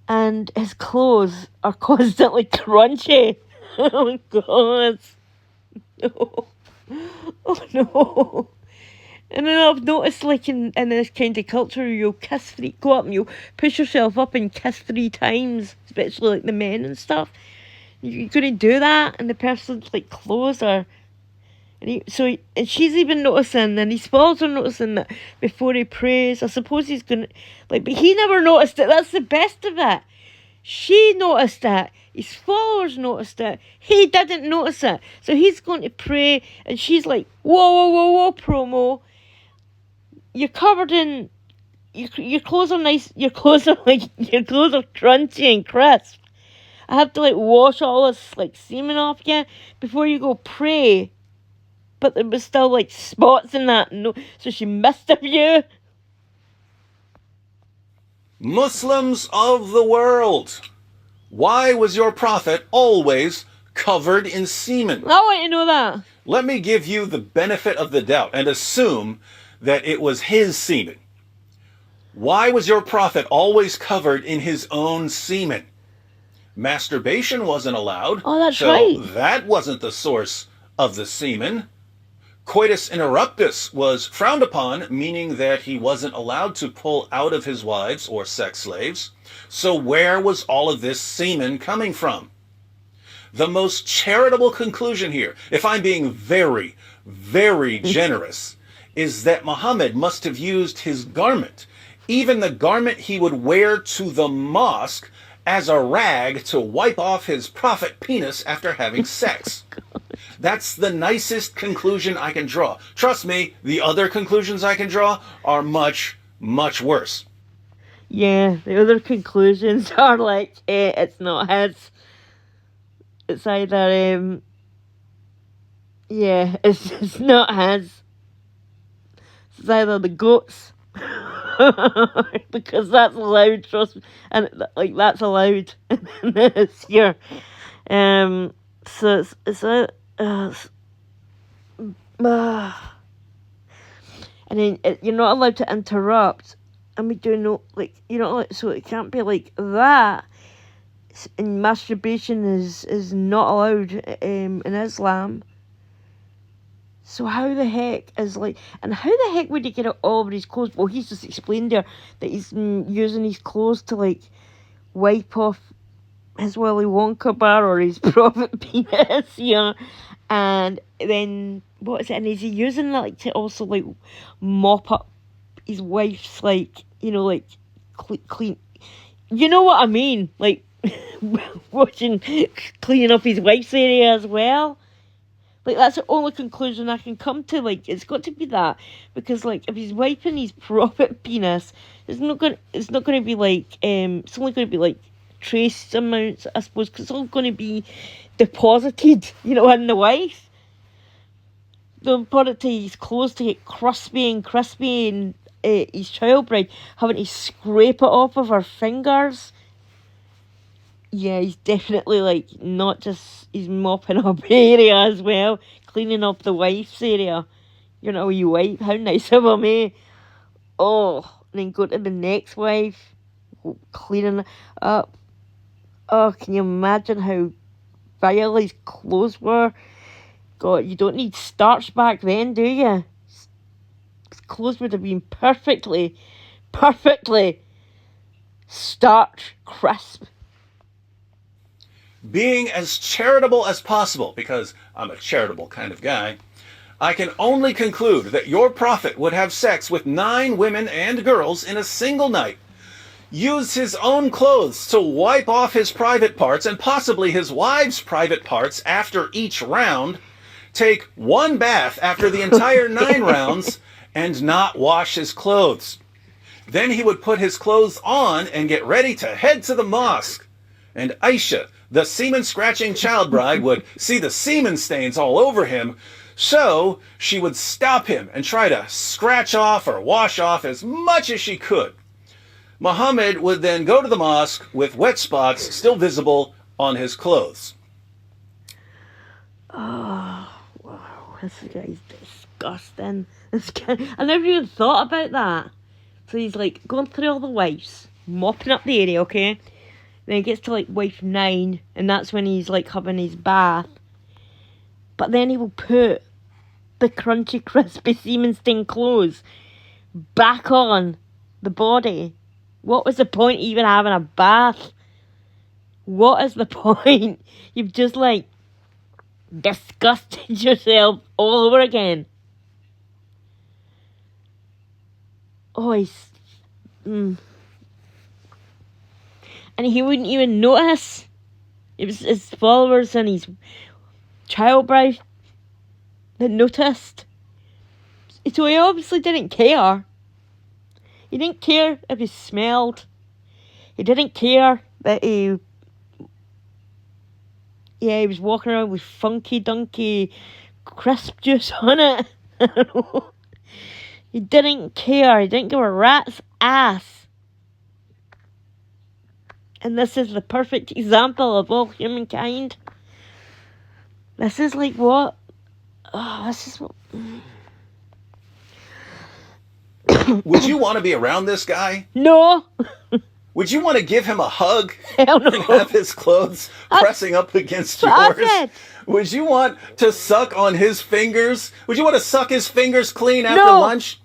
and his clothes are constantly crunchy. Oh my god. No. Oh no. And then I've noticed, like, in this kind of culture, you'll go up and you'll push yourself up and kiss 3 times, especially like the men and stuff. You're going to do that, and the person's like clothes are. And she's even noticing, and his followers are noticing that before he prays. I suppose he's going to, like, but he never noticed it. That's the best of it. She noticed it. His followers noticed it. He didn't notice it. So he's going to pray, and she's like, whoa, Promo. You're covered in, your clothes are nice, your clothes are crunchy and crisp. I have to, like, wash all this, like, semen off you before you go pray. But there was still, like, spots in that. No, so she missed a few.
Muslims of the world, why was your prophet always covered in semen?
I want to know that.
Let me give you the benefit of the doubt and assume that it was his semen. Why was your prophet always covered in his own semen? Masturbation wasn't allowed.
Oh, that's
so
right.
That wasn't the source of the semen. Coitus interruptus was frowned upon, meaning that he wasn't allowed to pull out of his wives or sex slaves. So where was all of this semen coming from? The most charitable conclusion here, if I'm being very, very generous, is that Muhammad must have used his garment, even the garment he would wear to the mosque, as a rag to wipe off his prophet penis after having sex. That's the nicest conclusion I can draw. Trust me, the other conclusions I can draw are much, much worse.
Yeah, the other conclusions are like, it's not his. It's either, it's not his. It's either the goats. Because that's allowed, trust me. And, like, that's allowed. It's here. So it's and then you're not allowed to interrupt, and we do know, like, you're not allowed, so it can't be like that. And masturbation is not allowed in Islam. So how the heck is, like, and how the heck would he get it all over his clothes? Well, he's just explained there that he's using his clothes to, like, wipe off his Willy Wonka bar or his prophet penis, yeah. And then, what is it? And is he using that, like, to also, like, mop up his wife's, like, you know, like, clean. You know what I mean? Like, cleaning up his wife's area as well. Like, that's the only conclusion I can come to. Like, it's got to be that. Because, like, if he's wiping his prophet penis, it's not going to be, like, it's only going to be, like, trace amounts, I suppose, because it's all going to be deposited, you know, in the wife. They'll put it to his clothes to get crispy, and his child bride having to scrape it off of her fingers. Yeah, he's definitely, like, not just, he's mopping up area as well, cleaning up the wife's area. You know, you wipe, how nice of him, eh? Oh, and then go to the next wife, cleaning up. Oh, can you imagine how vile his clothes were? God, you don't need starch back then, do you? His clothes would have been perfectly starch crisp.
Being as charitable as possible, because I'm a charitable kind of guy, I can only conclude that your prophet would have sex with 9 women and girls in a single night, use his own clothes to wipe off his private parts and possibly his wives' private parts after each round, take 1 bath after the entire 9 rounds, and not wash his clothes. Then he would put his clothes on and get ready to head to the mosque. And Aisha, the semen-scratching child bride, would see the semen stains all over him, so she would stop him and try to scratch off or wash off as much as she could. Muhammad would then go to the mosque with wet spots still visible on his clothes.
Oh, wow, this guy's disgusting. This guy, I never even thought about that. So he's like going through all the wives, mopping up the area, okay? Then he gets to like wife 9, and that's when he's like having his bath. But then he will put the crunchy, crispy, semen-stained clothes back on the body. What was the point of even having a bath? What is the point? You've just like disgusted yourself all over again. Oh, he's... And he wouldn't even notice. It was his followers and his child bride that noticed. So he obviously didn't care. He didn't care if he smelled. He didn't care that he was walking around with funky dunky crisp juice on it. I don't know. He didn't care. He didn't give a rat's ass. And this is the perfect example of all humankind. This is like what? Oh, this is what...
Would you want to be around this guy?
No.
Would you want to give him a hug?
Hell no.
And have his clothes pressing up against
That's
yours?
it.
Would you want to suck on his fingers? Would you want to suck his fingers clean after
No.
lunch?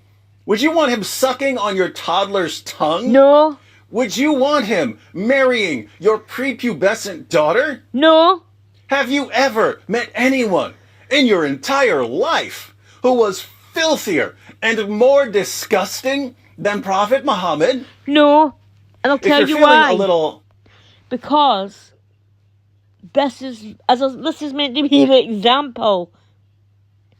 Would you want him sucking on your toddler's tongue?
No.
Would you want him marrying your prepubescent daughter?
No.
Have you ever met anyone in your entire life who was filthier and more disgusting than Prophet Muhammad?
No. And I'll
If
tell
you're
you
feeling
why.
a little...
Because this is meant to be the example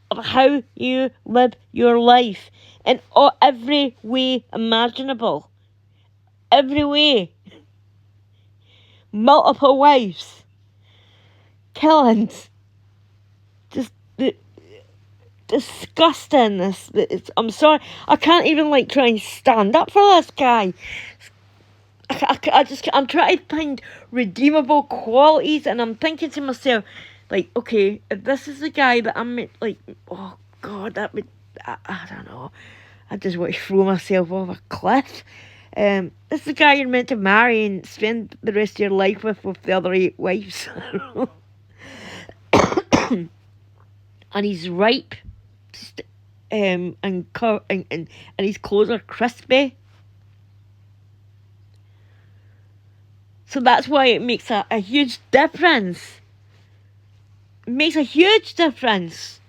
of how you live your life in every way imaginable. Every way. Multiple wives. Killings. Just disgusting. I'm sorry. I can't even like try and stand up for this guy. I'm trying to find redeemable qualities, and I'm thinking to myself, like, okay, if this is the guy that I'm like, oh God, that would, I don't know, I just want to throw myself off a cliff. This is the guy you're meant to marry and spend the rest of your life with the other 8 wives. And he's ripe, and his clothes are crispy. So that's why it makes a huge difference. It makes a huge difference.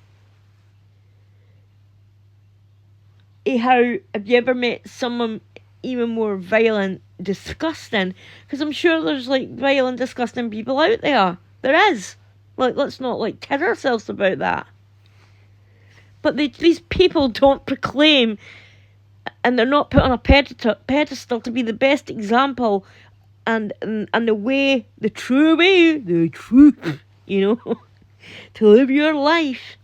How, have you ever met someone even more violent, disgusting? Because I'm sure there's like violent, disgusting people out there. There is. Like, let's not like kid ourselves about that. But these people don't proclaim, and they're not put on a pedestal to be the best example and the true way, the truth, to live your life.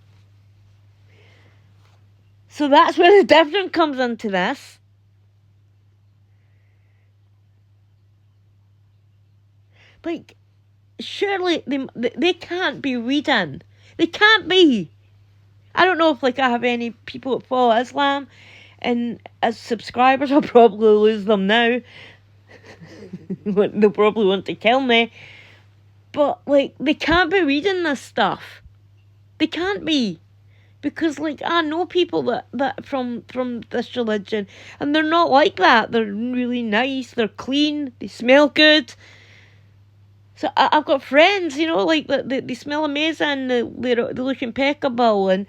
So that's where the difference comes into this. Like, surely they can't be reading. They can't be. I don't know if like I have any people that follow Islam, and as subscribers, I'll probably lose them now. They'll probably want to kill me. But like, they can't be reading this stuff. They can't be. Because, like, I know people that from this religion, and they're not like that. They're really nice, they're clean, they smell good. So I've got friends, you know, like, they smell amazing, they look impeccable, and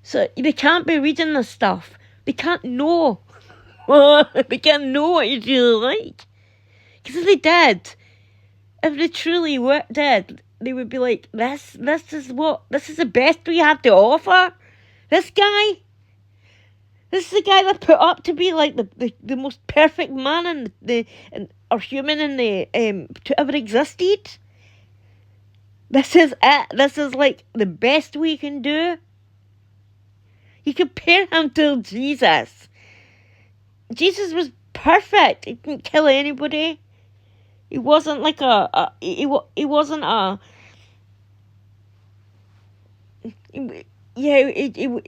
so they can't be reading this stuff. They can't know. They can't know what it's really like. Because if they truly did, they would be like, this is the best we have to offer. This is the guy that put up to be like the most perfect man or human in the to ever existed. This is it. This is like the best we can do. You compare him to Jesus. Jesus was perfect. He didn't kill anybody. He wasn't like he wasn't a. He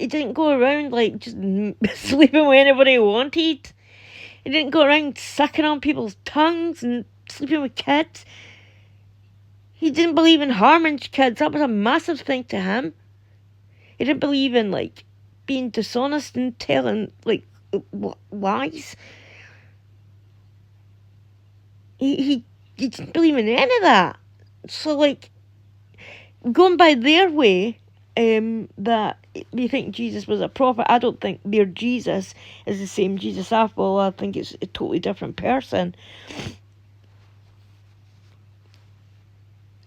didn't go around like just sleeping with anybody he wanted. He didn't go around sucking on people's tongues and sleeping with kids. He didn't believe in harming kids. That was a massive thing to him. He didn't believe in like being dishonest and telling like lies. He didn't believe in any of that. So, like, going by their way, that they think Jesus was a prophet, I don't think their Jesus is the same Jesus after all. I think it's a totally different person.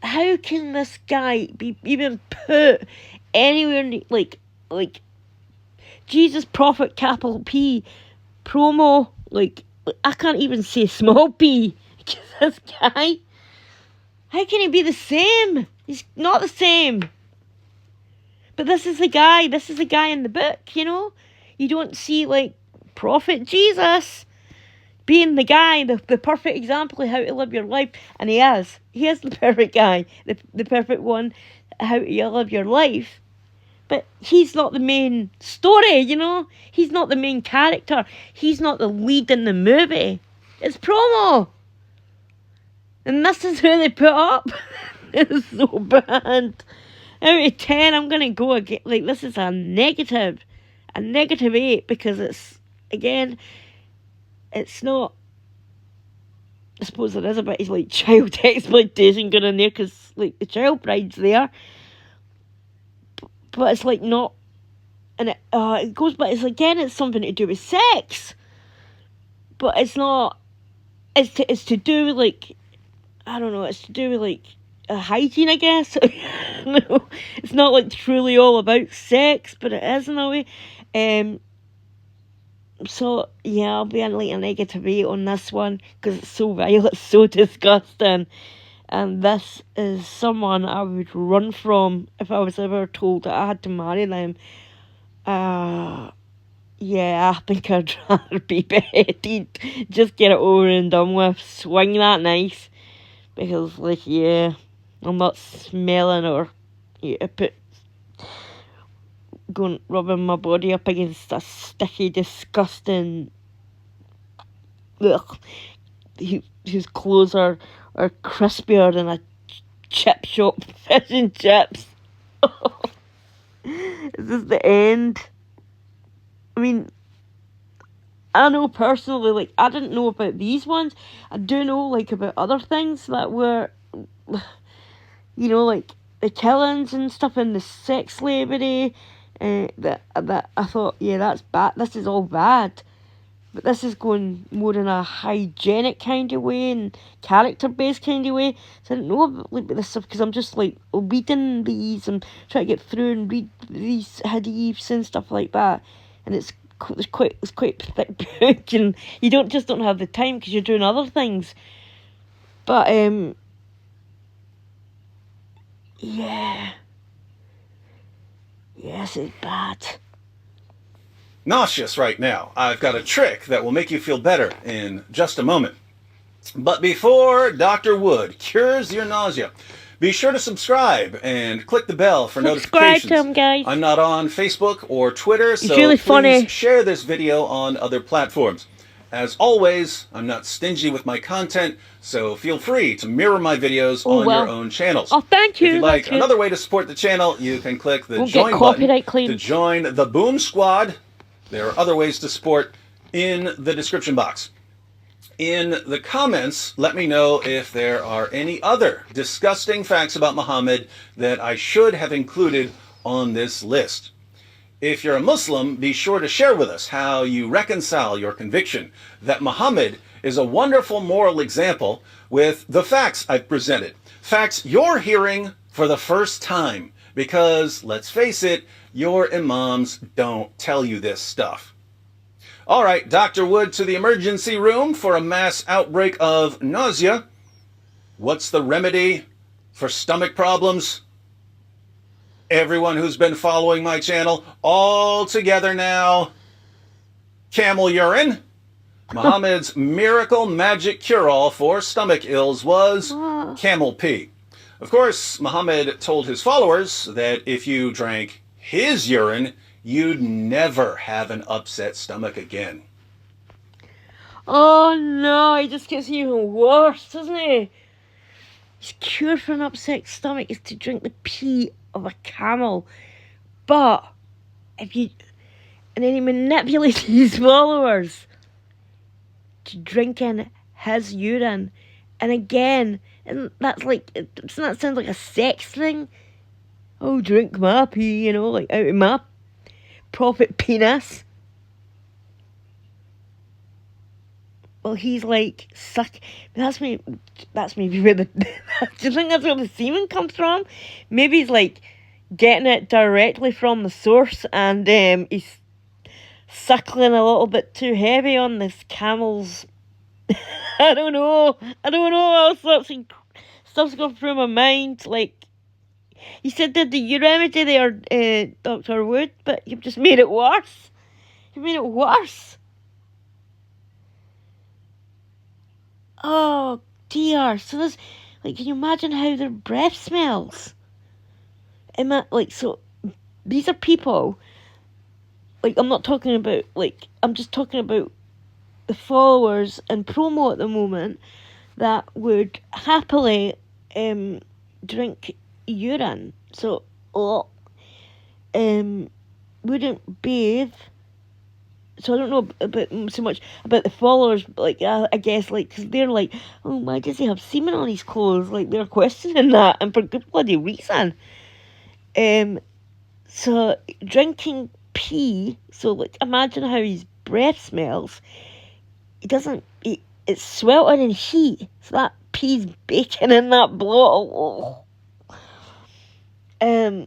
How can this guy be even put anywhere like Jesus prophet capital P promo? Like, I can't even say small p. This guy, how can he be the same? He's not the same. But this is the guy in the book, you know? You don't see, like, Prophet Jesus being the guy, the perfect example of how to live your life. And he is. He is the perfect guy, the perfect one, how to live your life. But he's not the main story, you know? He's not the main character. He's not the lead in the movie. It's promo. And this is who they put up. It's so bad. Out of 10, I'm going to go again. Like, this is a negative 8, because it's, again, it's not, I suppose there is a bit of, like, child exploitation going on there, because, like, the child bride's there. But it's, like, not, and it goes, but it's, again, it's something to do with sex. But it's not, it's to do with, like, I don't know, it's to do with, like, hygiene, I guess. No, it's not, like, truly all about sex, but it is in a way. So, yeah, I'll be in, like, a negative 8 on this one, because it's so vile, it's so disgusting. And this is someone I would run from if I was ever told that I had to marry them. Yeah, I think I'd rather be beheaded. Just get it over and done with. Swing that knife. Because, like, yeah, I'm not smelling or rubbing my body up against a sticky, disgusting, whose clothes are crispier than a chip shop fish and chips. Is this the end? I mean, I know personally, like, I didn't know about these ones. I do know, like, about other things that were, you know, like, the killings and stuff and the sex slavery, that I thought, yeah, that's bad. This is all bad. But this is going more in a hygienic kind of way and character-based kind of way. So I didn't know about this stuff because I'm just, like, reading these and trying to get through and read these hadiths and stuff like that. And it's quite thick book, and you don't have the time because you're doing other things. But yeah, yes, it's bad.
Nauseous right now. I've got a trick that will make you feel better in just a moment. But before Dr. Wood cures your nausea, be sure to subscribe and click the bell for notifications.
Subscribe to him, guys.
I'm not on Facebook or Twitter, so
really
please
funny.
share this video on other platforms. As always, I'm not stingy with my content, so feel free to mirror my videos on your own channels.
Oh, thank you.
If you'd like another way to support the channel, you can click the
Won't get
join
copyright
button
claimed.
to join the Boom Squad. There are other ways to support in the description box. In the comments, let me know if there are any other disgusting facts about Muhammad that I should have included on this list. If you're a Muslim, be sure to share with us how you reconcile your conviction that Muhammad is a wonderful moral example with the facts I've presented. Facts you're hearing for the first time, because, let's face it, your imams don't tell you this stuff. All right, Dr. Wood to the emergency room for a mass outbreak of nausea. What's the remedy for stomach problems? Everyone who's been following my channel, all together now. Camel urine. Muhammad's miracle magic cure-all for stomach ills was camel pee. Of course, Muhammad told his followers that if you drank his urine, you'd never have an upset stomach again.
Oh no, he just gets even worse, doesn't he? His cure for an upset stomach is to drink the pee of a camel. But and then he manipulates his followers to drink in his urine. And again, and that's like, doesn't that sound like a sex thing? Oh, drink my pee, like out of my prophet penis. Well, he's like suck. That's maybe where the. Do you think that's where the semen comes from? Maybe he's like getting it directly from the source, and he's suckling a little bit too heavy on this camel's. I don't know. All sorts of stuff's going through my mind. Like, you said that you remedy there, Dr. Wood, but you've just made it worse. Oh dear. So this, like, can you imagine how their breath smells? So these are people, like, I'm not talking about, like, I'm just talking about the followers and promo at the moment that would happily drink urine. So, wouldn't bathe. So I don't know about so much about the followers, but like I guess like because they're like, oh, why does he have semen on his clothes? Like they're questioning that, and for good bloody reason. So drinking pee. So like imagine how his breath smells. It's sweltering in heat. So that pee's baking in that bottle. Then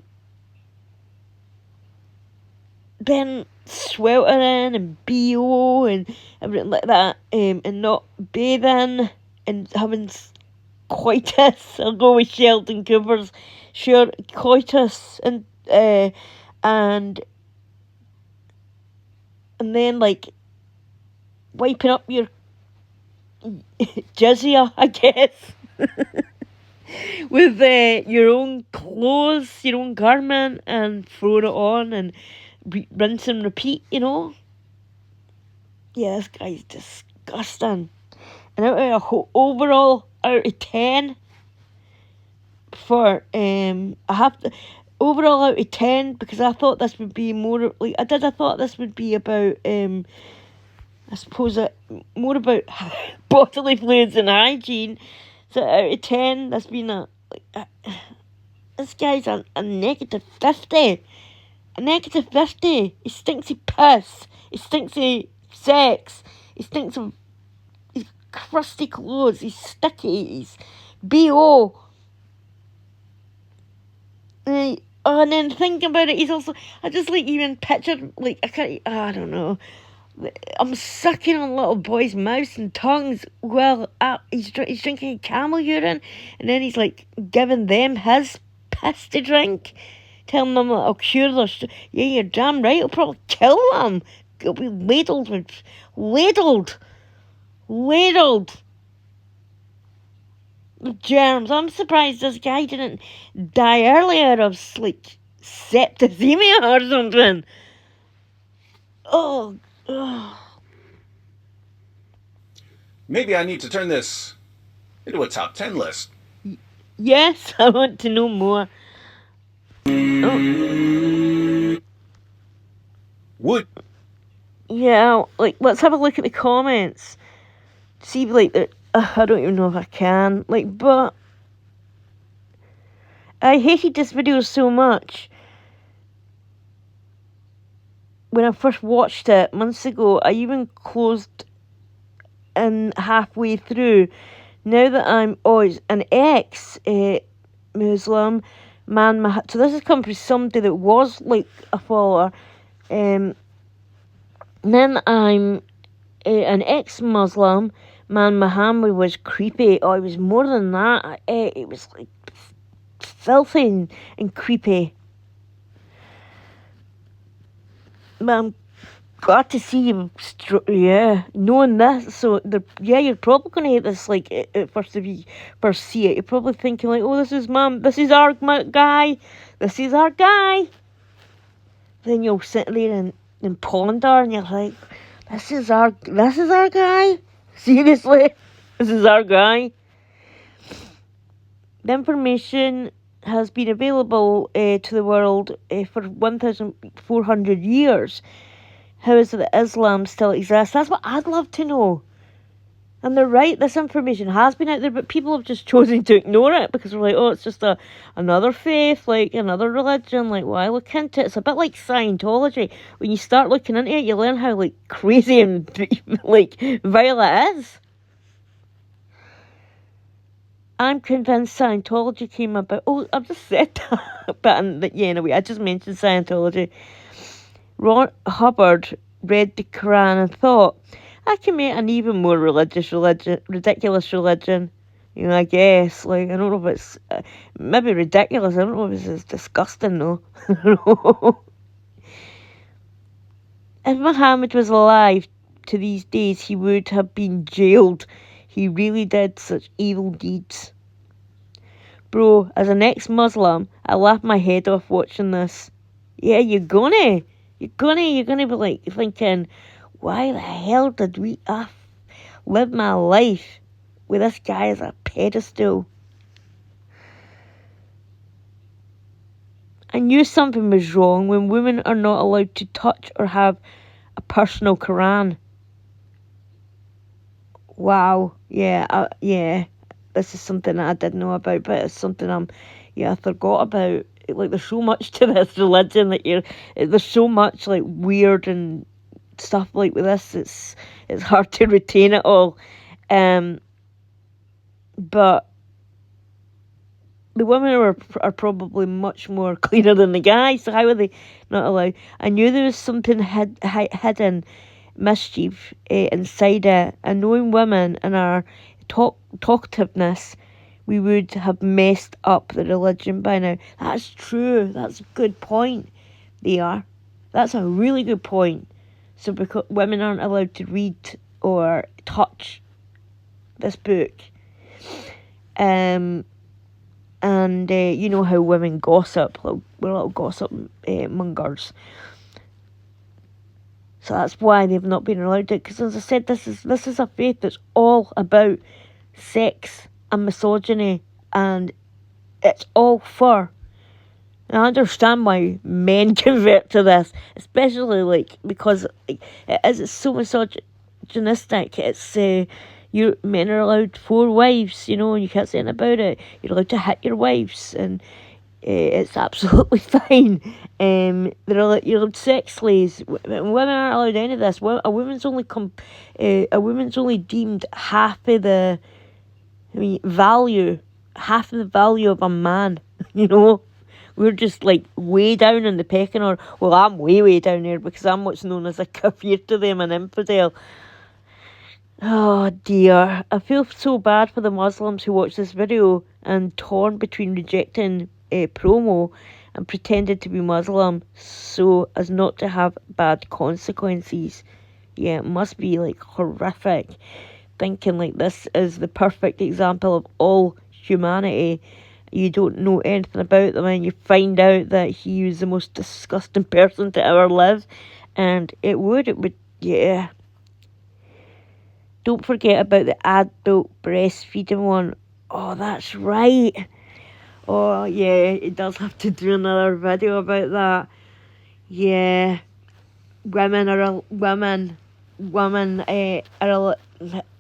sweltering and BO and everything like that, and not bathing and having coitus. I'll go with Sheldon Cooper's coitus and then like wiping up your jizya, I guess. With your own clothes, your own garment, and throwing it on and rinse and repeat, Yeah, this guy's disgusting. And overall out of 10 for I have to overall out of 10 because I thought this would be more like I thought this would be about I suppose more about bodily fluids and hygiene. So out of 10, that's been this guy's a negative 50. A negative 50. He stinks of piss. He stinks of sex. He stinks of his crusty clothes. He's sticky. He's B.O. And then thinking about it, he's also, I just like even pictured, like, I don't know. I'm sucking on little boys' mouths and tongues while he's drinking camel urine, and then he's like giving them his piss to drink, telling them that it'll cure their yeah, you're damn right, it'll probably kill them. It'll be ladled with germs. I'm surprised this guy didn't die earlier of like septicemia or something. Oh.
Maybe I need to turn this into a top 10 list.
Yes, I want to know more. Oh.
Would
Yeah, like, let's have a look at the comments. See, like, I don't even know if I can. Like, but I hated this video so much. When I first watched it months ago, I even closed in halfway through. Now that I'm an ex-Muslim man, so this has come from somebody that was like a follower. Then I'm an ex-Muslim man. Muhammad was creepy. Oh, it was more than that. It was like filthy and creepy. But I'm glad to see him, knowing this. So, you're probably going to hate this, like, at first, if you first see it. You're probably thinking, like, oh, this is our guy. This is our guy. Then you'll sit there and ponder, and you're like, this is our guy? Seriously? This is our guy? The information has been available to the world for 1,400 years. How is it that Islam still exists? That's what I'd love to know. And they're right, this information has been out there, but people have just chosen to ignore it because they're like, oh, it's just another faith, like another religion. Like, why look into it? It's a bit like Scientology. When you start looking into it, you learn how like crazy and like vile it is. I'm convinced Scientology came about. Oh, I've just said that. But anyway, I just mentioned Scientology. Ron Hubbard read the Quran and thought, I can make an even more ridiculous religion. You know, I guess. Like, I don't know if it's maybe ridiculous. I don't know if it's disgusting, though. If Muhammad was alive to these days, he would have been jailed. He really did such evil deeds. Bro, as an ex-Muslim, I laughed my head off watching this. Yeah, you're gonna be like thinking, why the hell did we live my life with this guy as a pedestal? I knew something was wrong when women are not allowed to touch or have a personal Quran. Wow, yeah. This is something that I didn't know about, but it's something I forgot about. Like, there's so much to this religion that there's so much like weird and stuff like with this. It's hard to retain it all. But the women are probably much more cleaner than the guys. So how are they not allowed? I knew there was something hidden mischief inside it. And knowing women and our talkativeness, we would have messed up the religion by now. That's true. That's a good point. That's a really good point. So because women aren't allowed to read or touch this book. And you know how women gossip. We're little gossip mongers. So that's why they've not been allowed it. Because as I said, this is a faith that's all about sex and misogyny, and it's all for. And I understand why men convert to this, especially like because it's so misogynistic. It's men are allowed 4 wives, and you can't say anything about it. You're allowed to hit your wives, and it's absolutely fine. You're allowed sex slaves. Women aren't allowed any of this. A woman's only deemed half of the value of a man. We're just like way down in the pecking order. Well, I'm way down there because I'm what's known as a kafir to them, an infidel. Oh dear, I feel so bad for the Muslims who watch this video and torn between rejecting promo and pretended to be Muslim so as not to have bad consequences. Yeah, it must be like horrific thinking like this is the perfect example of all humanity. You don't know anything about them and you find out that he was the most disgusting person to ever live, and it would yeah. don't forget about the adult breastfeeding one. Oh, that's right. Oh, yeah, it does have to do another video about that. Yeah, women are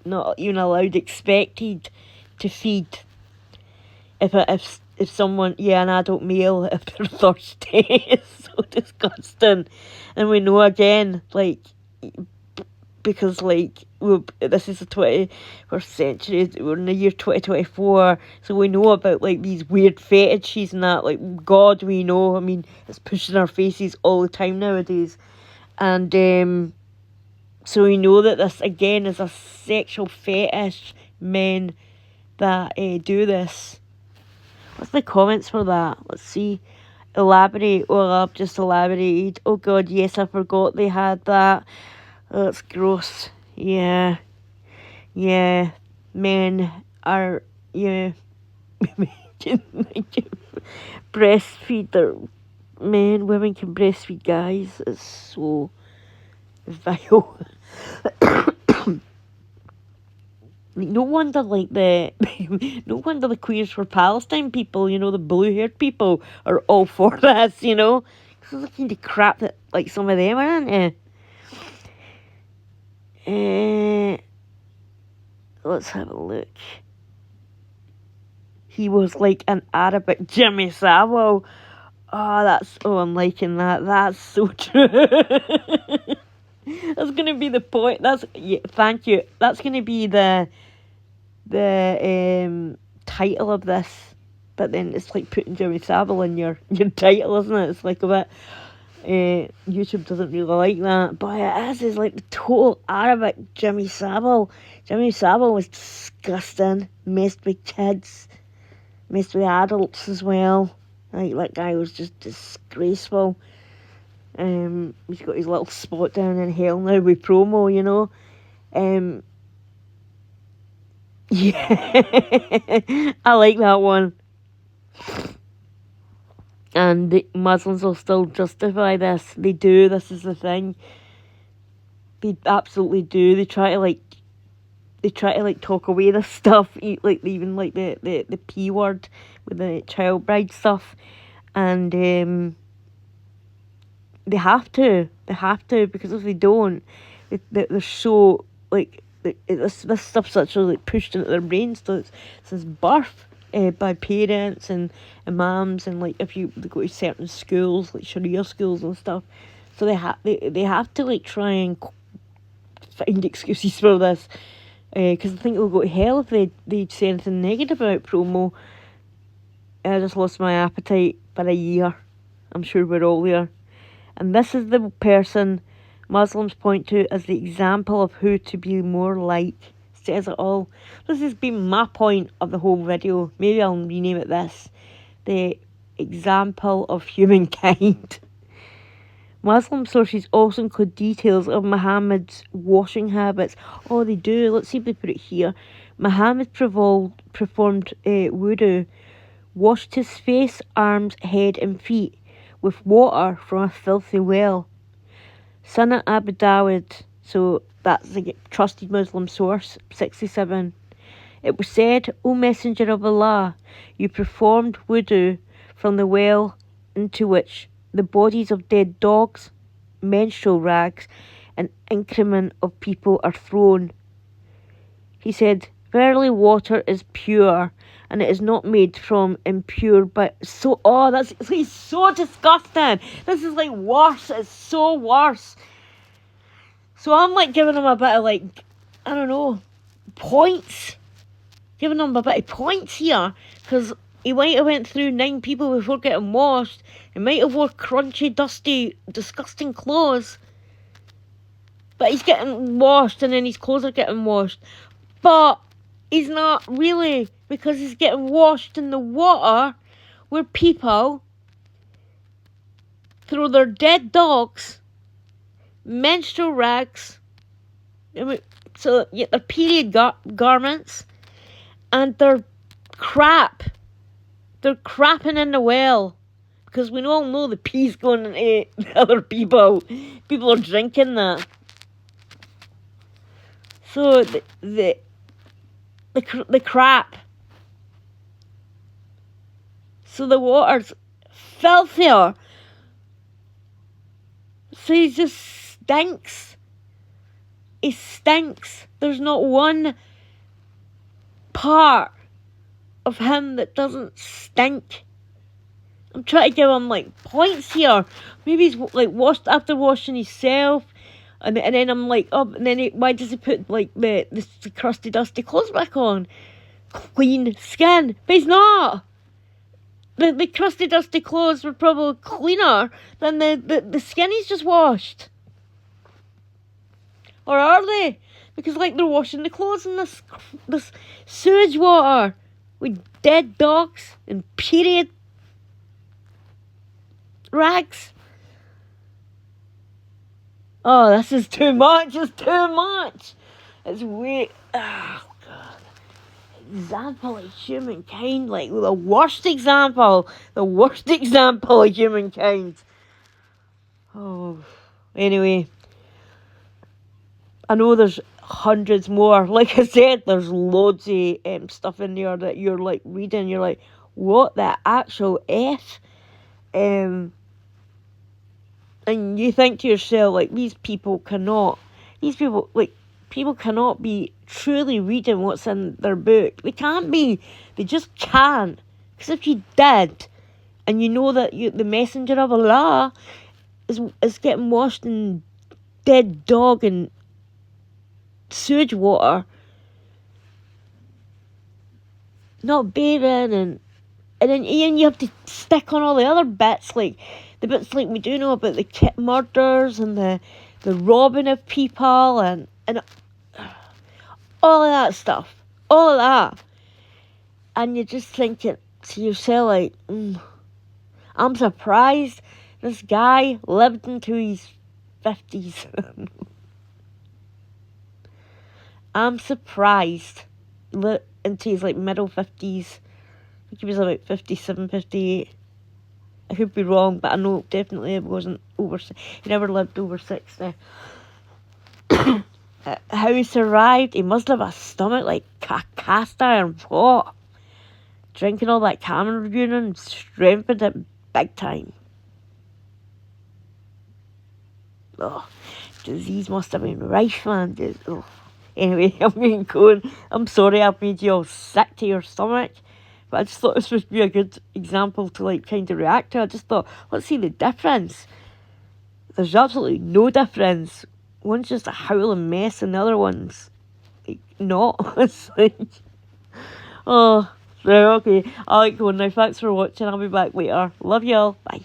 not even allowed, expected to feed if someone, an adult male, if they're thirsty. It's so disgusting. And we know again, like, because like this is the 21st century, we're in the year 2024, so we know about like these weird fetishes and that, like, God, we know, I mean, it's pushed in our faces all the time nowadays. And so we know that this again is a sexual fetish, men that do this. What's the comments for that? Let's see. Elaborate. Well, I've just elaborated. Oh God, yes, I forgot they had that. Oh, that's gross. Yeah. Men are, can breastfeed their men. Women can breastfeed guys. It's so vile. No wonder, like, no wonder the Queers for Palestine people, the blue-haired people, are all for this, because it's the kind of crap that, like, some of them are into. Let's have a look. He was like an Arabic Jimmy Savile. I'm liking that. That's so true. That's gonna be the point. Thank you. That's gonna be the title of this. But then it's like putting Jimmy Savile in your title, isn't it? It's like a bit. YouTube doesn't really like that, but it is like the total Arabic Jimmy Savile. Jimmy Savile was disgusting. Messed with kids, messed with adults as well. Like, that guy was just disgraceful. He's got his little spot down in hell now with promo, Yeah, I like that one. And the Muslims will still justify this. They do. This is the thing. They absolutely do. They try to talk away this stuff. Even like the P word with the child bride stuff, and they have to. They have to, because if they don't, they're so like this stuff's actually like pushed into their brains since birth. By parents and imams, and like if they go to certain schools, like Sharia schools and stuff, so they have to like try and find excuses for this, because I think they'll go to hell if they say anything negative about promo. I just lost my appetite for a year. I'm sure we're all there. And this is the person Muslims point to as the example of who to be more like. Says it all. This has been my point of the whole video. Maybe I'll rename it this: the example of humankind. Muslim sources also include details of Muhammad's washing habits. Oh, they do. Let's see if they put it here. Muhammad performed wudu, washed his face, arms, head and feet with water from a filthy well. Sunan Abu Dawud. So that's a trusted Muslim source, 67. It was said, O Messenger of Allah, you performed wudu from the well into which the bodies of dead dogs, menstrual rags, and increment of people are thrown. He said, verily water is pure, and it is not made from impure, but it's so disgusting. This is like worse. It's so worse. So I'm like giving him a bit of like, I don't know, points. Giving him a bit of points here. Because he might have went through 9 people before getting washed. He might have wore crunchy, dusty, disgusting clothes. But he's getting washed, and then his clothes are getting washed. But he's not really, because he's getting washed in the water where people throw their dead dogs, menstrual rags, so their period garments, and their crap. They're crapping in the well, because we all know the pee's going into other people. People are drinking that. So the crap. So the water's filthier. So he just stinks. He stinks. There's not one part of him that doesn't stink. I'm trying to give him like points here. Maybe he's like washed after washing himself, and then I'm like, oh, and then why does he put like the crusty dusty clothes back on? Clean skin, but he's not. The crusty dusty clothes were probably cleaner than the skin he's just washed. Or are they? Because like they're washing the clothes in this sewage water with dead dogs and period rags. Oh, this is too much. It's too much. It's way. Oh God. Example of humankind, like the worst example of humankind. Oh, anyway. I know there's hundreds more. Like I said, there's loads of stuff in there that you're like reading. You're like, what the actual F? And you think to yourself, like, people cannot be truly reading what's in their book. They can't be. They just can't. Because if you did, and you know that the messenger of Allah is getting washed in dead dog and sewage water, not bathing, and then you have to stick on all the other bits, like the bits like we do know about the kit murders and the robbing of people and all of that stuff, all of that, and you're just thinking to yourself like, I'm surprised this guy lived into his 50s. I'm surprised into his like middle 50s. I think he was about 57, 58. I could be wrong, but I know definitely it wasn't over. He never lived over 60. How he survived? He must have a stomach like a cast iron pot. Drinking all that Cameroon strengthened it big time. Oh, disease must have been rife, man. Anyway, I'm getting going. I'm sorry I've made you all sick to your stomach. But I just thought this would be a good example to like kind of react to. I just thought, let's see the difference. There's absolutely no difference. One's just a howling mess and the other one's like not. It's like, oh, right, okay. I like going now. Thanks for watching. I'll be back later. Love y'all. Bye.